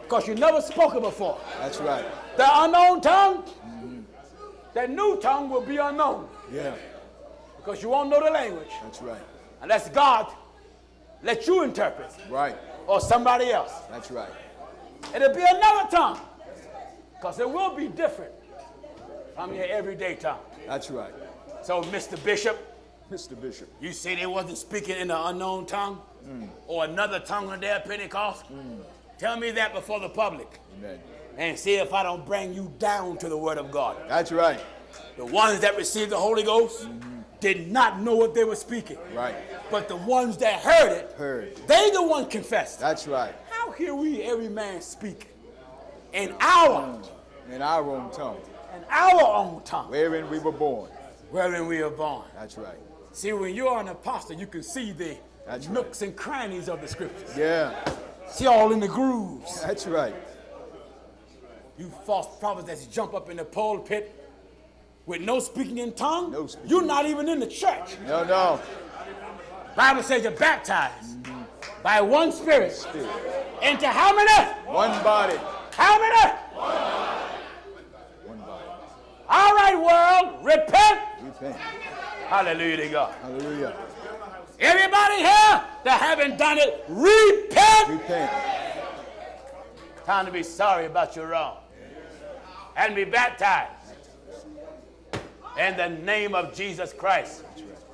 because you never spoke it before. That's right. The unknown tongue, that new tongue will be unknown Yeah. because you won't know the language That's right. unless God let you interpret Right. or somebody else. That's right. It'll be another tongue because it will be different from your everyday tongue. That's right. So, Mr. Bishop, Mr. Bishop. you say they wasn't speaking in an unknown tongue or another tongue on the day of Pentecost? Tell me that before the public Amen. and see if I don't bring you down to the word of God. That's right. The ones that received the Holy Ghost did not know what they were speaking. Right. But the ones that heard it, Heard. they the one confessed. That's right. How hear we every man speak in our In our own tongue, own tongue wherein we were born. wherein we are born? That's right. See, when you're an apostle, you can see the That's nooks and crannies of the scriptures. Yeah. See all in the grooves. That's right. You false prophets that jump up in the pulpit with no speaking in tongue, No speaking. you're not even in the church. No, no. Bible says you're baptized by one spirit. Into how many? One body. How many? One body. All right, world, repent. Repent. Hallelujah to God. Hallelujah. Everybody here that haven't done it, repent. Repent. Time to be sorry about your wrong and be baptized in the name of Jesus Christ.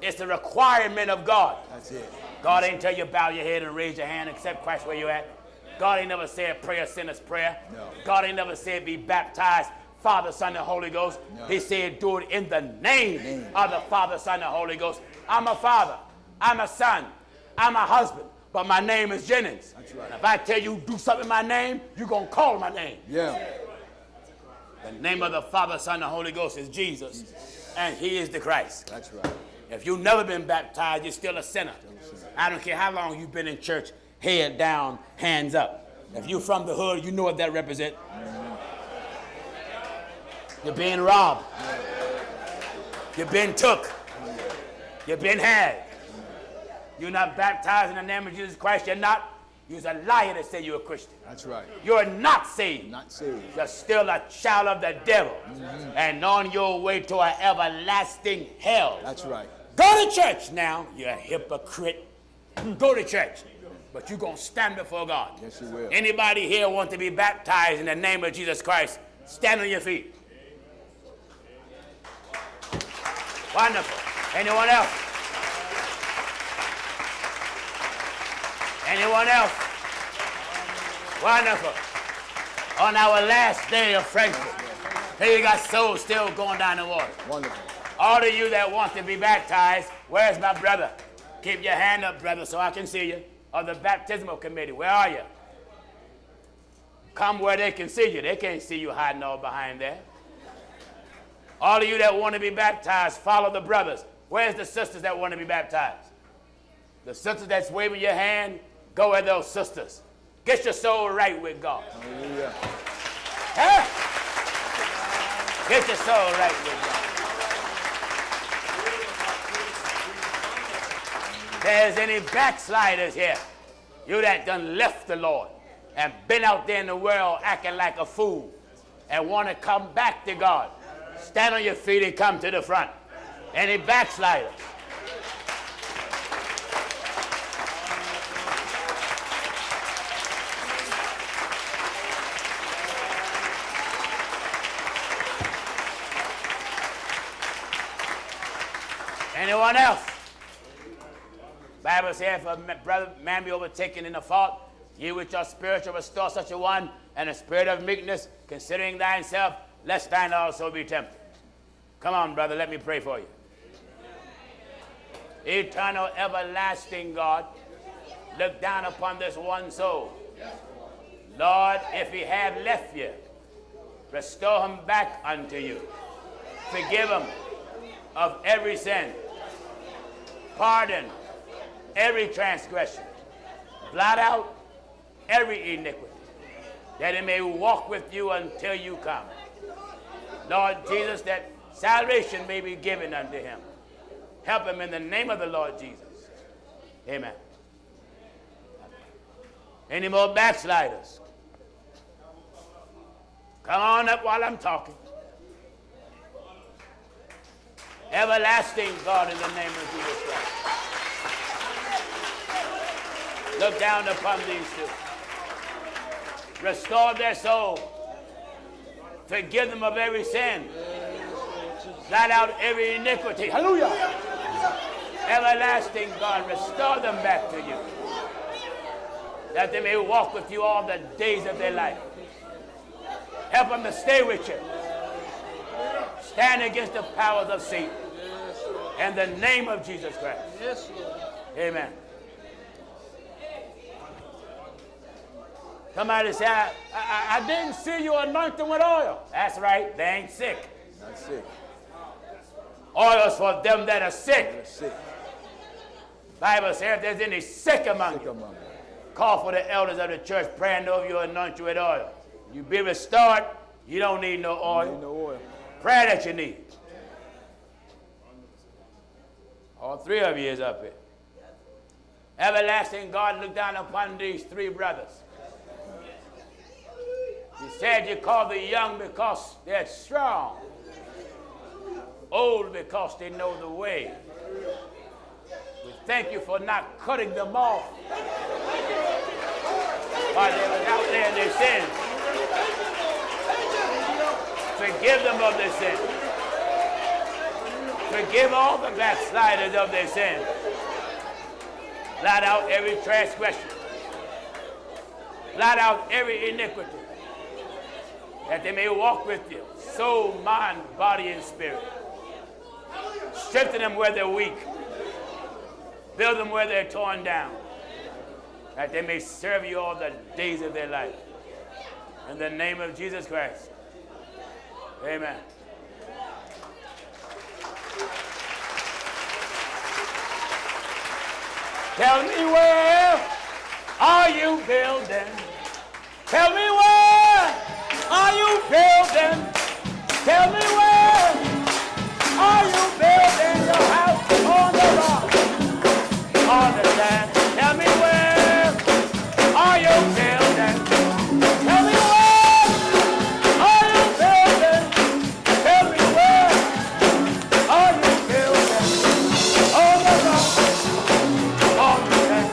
It's the requirement of God. That's it. God ain't tell you bow your head and raise your hand, accept Christ where you at. God ain't never said prayer, sinner's prayer. No. God ain't never said be baptized, Father, Son, and Holy Ghost. No. He said do it in the name of the Father, Son, and Holy Ghost. I'm a father. I'm a son. I'm a husband. But my name is Jennings. That's right. And if I tell you do something in my name, you're going to call my name. Yeah. The name of the Father, Son, and Holy Ghost is Jesus. And he is the Christ. That's right. If you've never been baptized, you're still a sinner. I don't care how long you've been in church, head down, hands up. If you're from the hood, you know what that represents. You're being robbed. You've been took. You've been had. You're not baptized in the name of Jesus Christ. You're not. You're a liar to say you're a Christian. That's right. You're not saved. Not saved. You're still a child of the devil and on your way to an everlasting hell. That's right. Go to church now, you hypocrite. Go to church. But you're going to stand before God. Yes, you will. Anybody here want to be baptized in the name of Jesus Christ? Stand on your feet. Wonderful. Anyone else? Anyone else? Wonderful. On our last day of friendship, here you got souls still going down the water. Wonderful. All of you that want to be baptized, where's my brother? Keep your hand up, brother, so I can see you. Of the baptismal committee, where are you? Come where they can see you. They can't see you hiding all behind there. All of you that want to be baptized, follow the brothers. Where's the sisters that want to be baptized? The sisters that's waving your hand, go with those sisters. Get your soul right with God. Hallelujah. Huh? Get your soul right with God. There's any backsliders here, you that done left the Lord and been out there in the world acting like a fool and want to come back to God, stand on your feet and come to the front. Any backsliders? Anyone else? Bible says, if a brother man be overtaken in a fault, ye which are spiritual restore such a one, and a spirit of meekness, considering thyself, lest thine also be tempted. Come on, brother, let me pray for you. Eternal, everlasting God, look down upon this one soul. Lord, if he have left you, restore him back unto you. Forgive him of every sin. Pardon every transgression. Blot out every iniquity, that he may walk with you until you come. Lord Jesus, that salvation may be given unto him. Help him in the name of the Lord Jesus. Amen. Any more backsliders? Come on up while I'm talking. Everlasting God, in the name of Jesus Christ. Look down upon these two. Restore their soul. Forgive them of every sin. Blot out every iniquity. Hallelujah. Everlasting God, restore them back to you, that they may walk with you all the days of their life. Help them to stay with you. Stand against the powers of Satan. In the name of Jesus Christ. Amen. Somebody say, I didn't see you anointing with oil. That's right, they ain't sick. Not sick. Oil's for them that are sick. They're sick. Bible says if there's any sick among Sick you, among them. call for the elders of the church, praying over you, anoint you with oil. You be restored, you don't need no oil. Need no oil. Prayer that you need. All three of you is up here. Everlasting God, look down upon these three brothers. He said you call the young because they're strong. Old because they know the way. We thank you for not cutting them off while they were out there in their sins. Forgive them of their sin. Forgive all the backsliders of their sin. Blot out every transgression. Blot out every iniquity, that they may walk with you, soul, mind, body, and spirit. Strengthen them where they're weak. Build them where they're torn down, that they may serve you all the days of their life. In the name of Jesus Christ. Amen. Tell me, where are you building? Tell me, where are you building? Tell me, where are you building your house? On the rock, on the sand. Tell me, where are you building? Tell me, where are you building? Tell me, where are you building? On the rock, on the sand.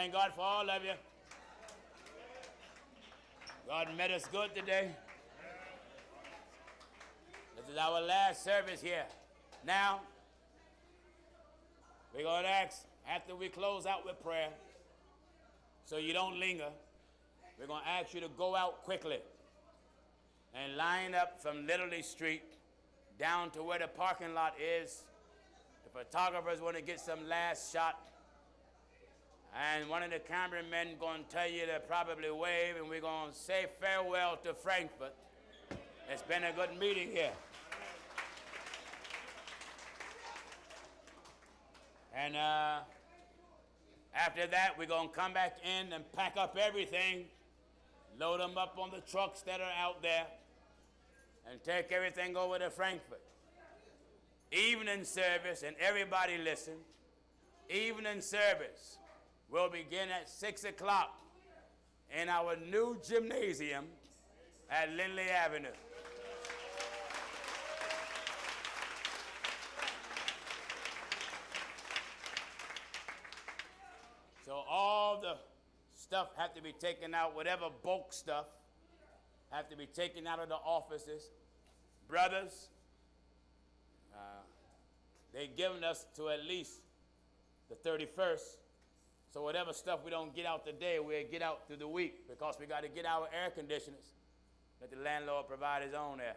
Thank God for all of you. God met us good today. This is our last service here. Now, we're going to ask, after we close out with prayer, so you don't linger, we're going to ask you to go out quickly and line up from Little Street down to where the parking lot is. The photographers want to get some last shot. And one of the cameramen going to tell you to probably wave, and we're going to say farewell to Frankfurt. It's been a good meeting here. And after that, we're going to come back in and pack up everything, load them up on the trucks that are out there, and take everything over to Frankfurt. Evening service, and everybody listen, evening service will begin at 6 o'clock in our new gymnasium at Lindley Avenue. So all the stuff have to be taken out, whatever bulk stuff have to be taken out of the offices. Brothers, they've given us to at least the 31st. So whatever stuff we don't get out today, we'll get out through the week, because we got to get our air conditioners. Let the landlord provide his own air.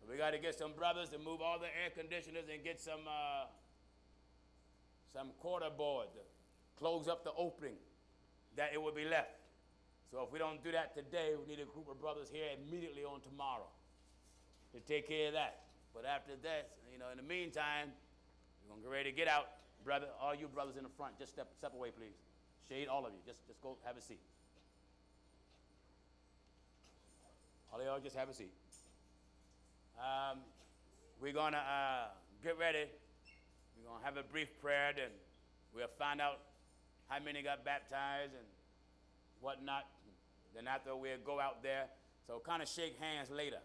But we got to get some brothers to move all the air conditioners and get some quarter board to close up the opening that it will be left. So if we don't do that today, we need a group of brothers here immediately on tomorrow to take care of that. But after that, in the meantime, we're going to get ready to get out. Brother, all you brothers in the front, just step away, please. Shade, all of you. Just go have a seat. All of y'all just have a seat. We're going to get ready. We're going to have a brief prayer, then we'll find out how many got baptized and whatnot. Then after we'll go out there. So kind of shake hands later,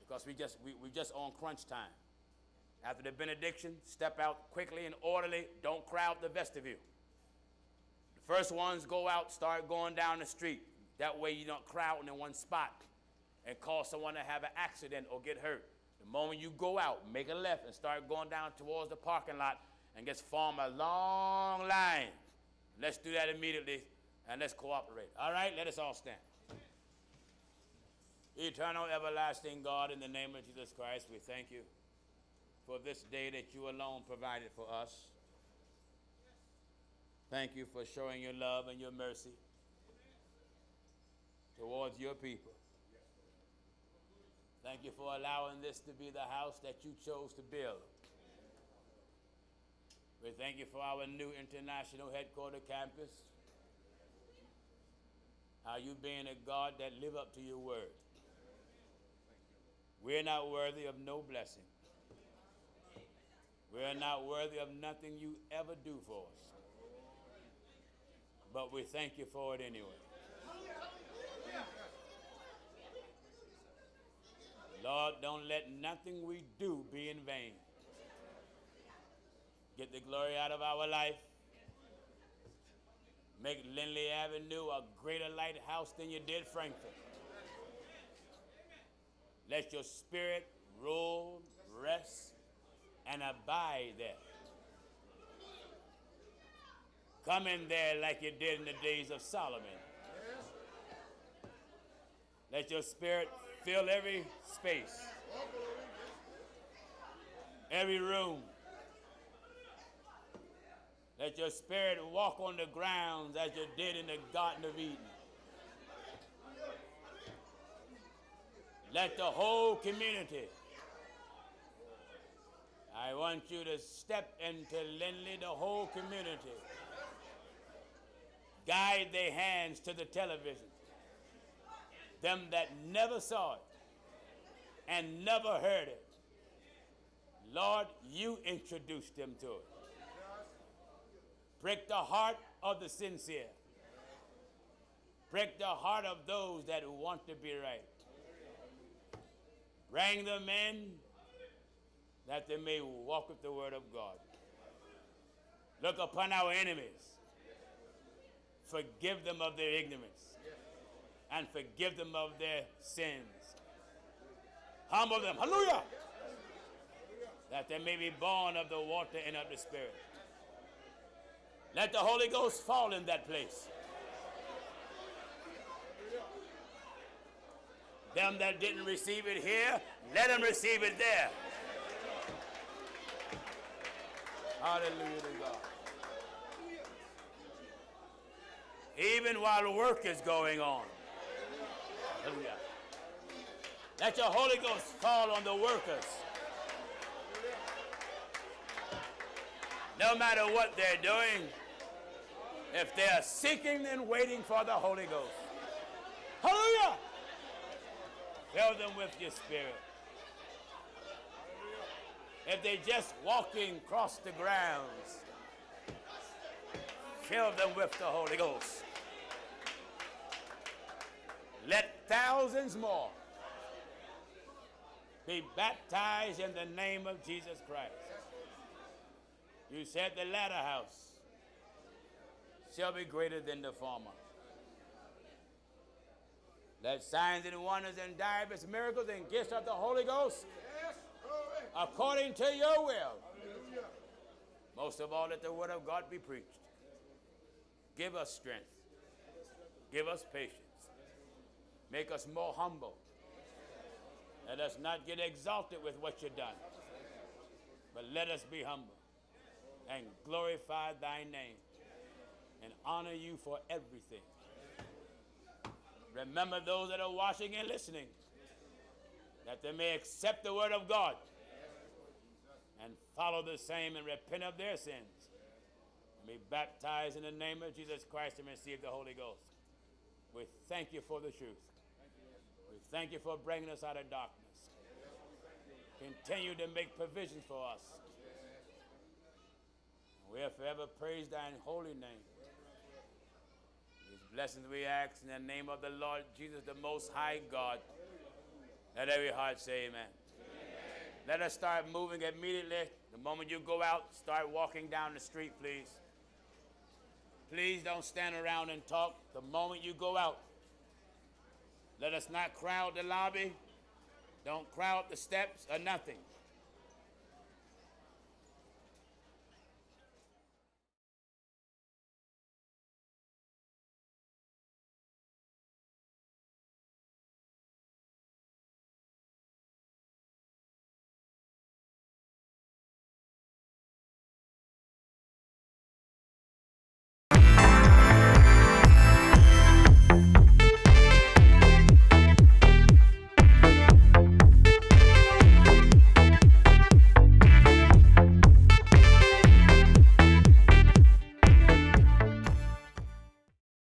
because we just on crunch time. After the benediction, step out quickly and orderly. Don't crowd the vestibule. The first ones go out, start going down the street. That way you don't crowd in one spot and cause someone to have an accident or get hurt. The moment you go out, make a left and start going down towards the parking lot and just form a long line. Let's do that immediately, and let's cooperate. All right, let us all stand. Eternal, everlasting God, in the name of Jesus Christ, we thank you for this day that you alone provided for us. Thank you for showing your love and your mercy towards your people. Thank you for allowing this to be the house that you chose to build. We thank you for our new international headquarters campus. How you being a God that live up to your word. We're not worthy of no blessing. We're not worthy of nothing you ever do for us. But we thank you for it anyway. Lord, don't let nothing we do be in vain. Get the glory out of our life. Make Lindley Avenue a greater lighthouse than you did Frankfurt. Let your spirit rule, rest, and abide there. Come in there like you did in the days of Solomon. Let your spirit fill every space, every room. Let your spirit walk on the grounds as you did in the Garden of Eden. Let the whole community, I want you to step into Lindley, the whole community. Guide their hands to the television. Them that never saw it and never heard it. Lord, you introduced them to it. Break the heart of the sincere. Break the heart of those that want to be right. Bring them in that they may walk with the word of God. Look upon our enemies. forgive them of their ignorance, and forgive them of their sins. Humble them, hallelujah, that they may be born of the water and of the Spirit. Let the Holy Ghost fall in that place. Them that didn't receive it here, let them receive it there. Hallelujah to God. Even while work is going on. Hallelujah. Let your Holy Ghost fall on the workers. No matter what they're doing, if they are seeking and waiting for the Holy Ghost. Hallelujah! Fill them with your Spirit. If they're just walking across the grounds, fill them with the Holy Ghost. Let thousands more be baptized in the name of Jesus Christ. You said the latter house shall be greater than the former. Let signs and wonders and divers miracles and gifts of the Holy Ghost, according to your will. Most of all, let the word of God be preached. Give us strength. Give us patience. Make us more humble. Let us not get exalted with what you've done, but let us be humble and glorify thy name and honor you for everything. Remember those that are watching and listening, that they may accept the word of God and follow the same and repent of their sins and be baptized in the name of Jesus Christ and receive the Holy Ghost. We thank you for the truth. We thank you for bringing us out of darkness. Continue to make provisions for us. We have forever praised thy holy name. These blessings we ask in the name of the Lord Jesus, the Most High God. Let every heart say amen. Amen. Let us start moving immediately. The moment you go out, start walking down the street, please. Please don't stand around and talk. The moment you go out, let us not crowd the lobby. Don't crowd the steps or nothing.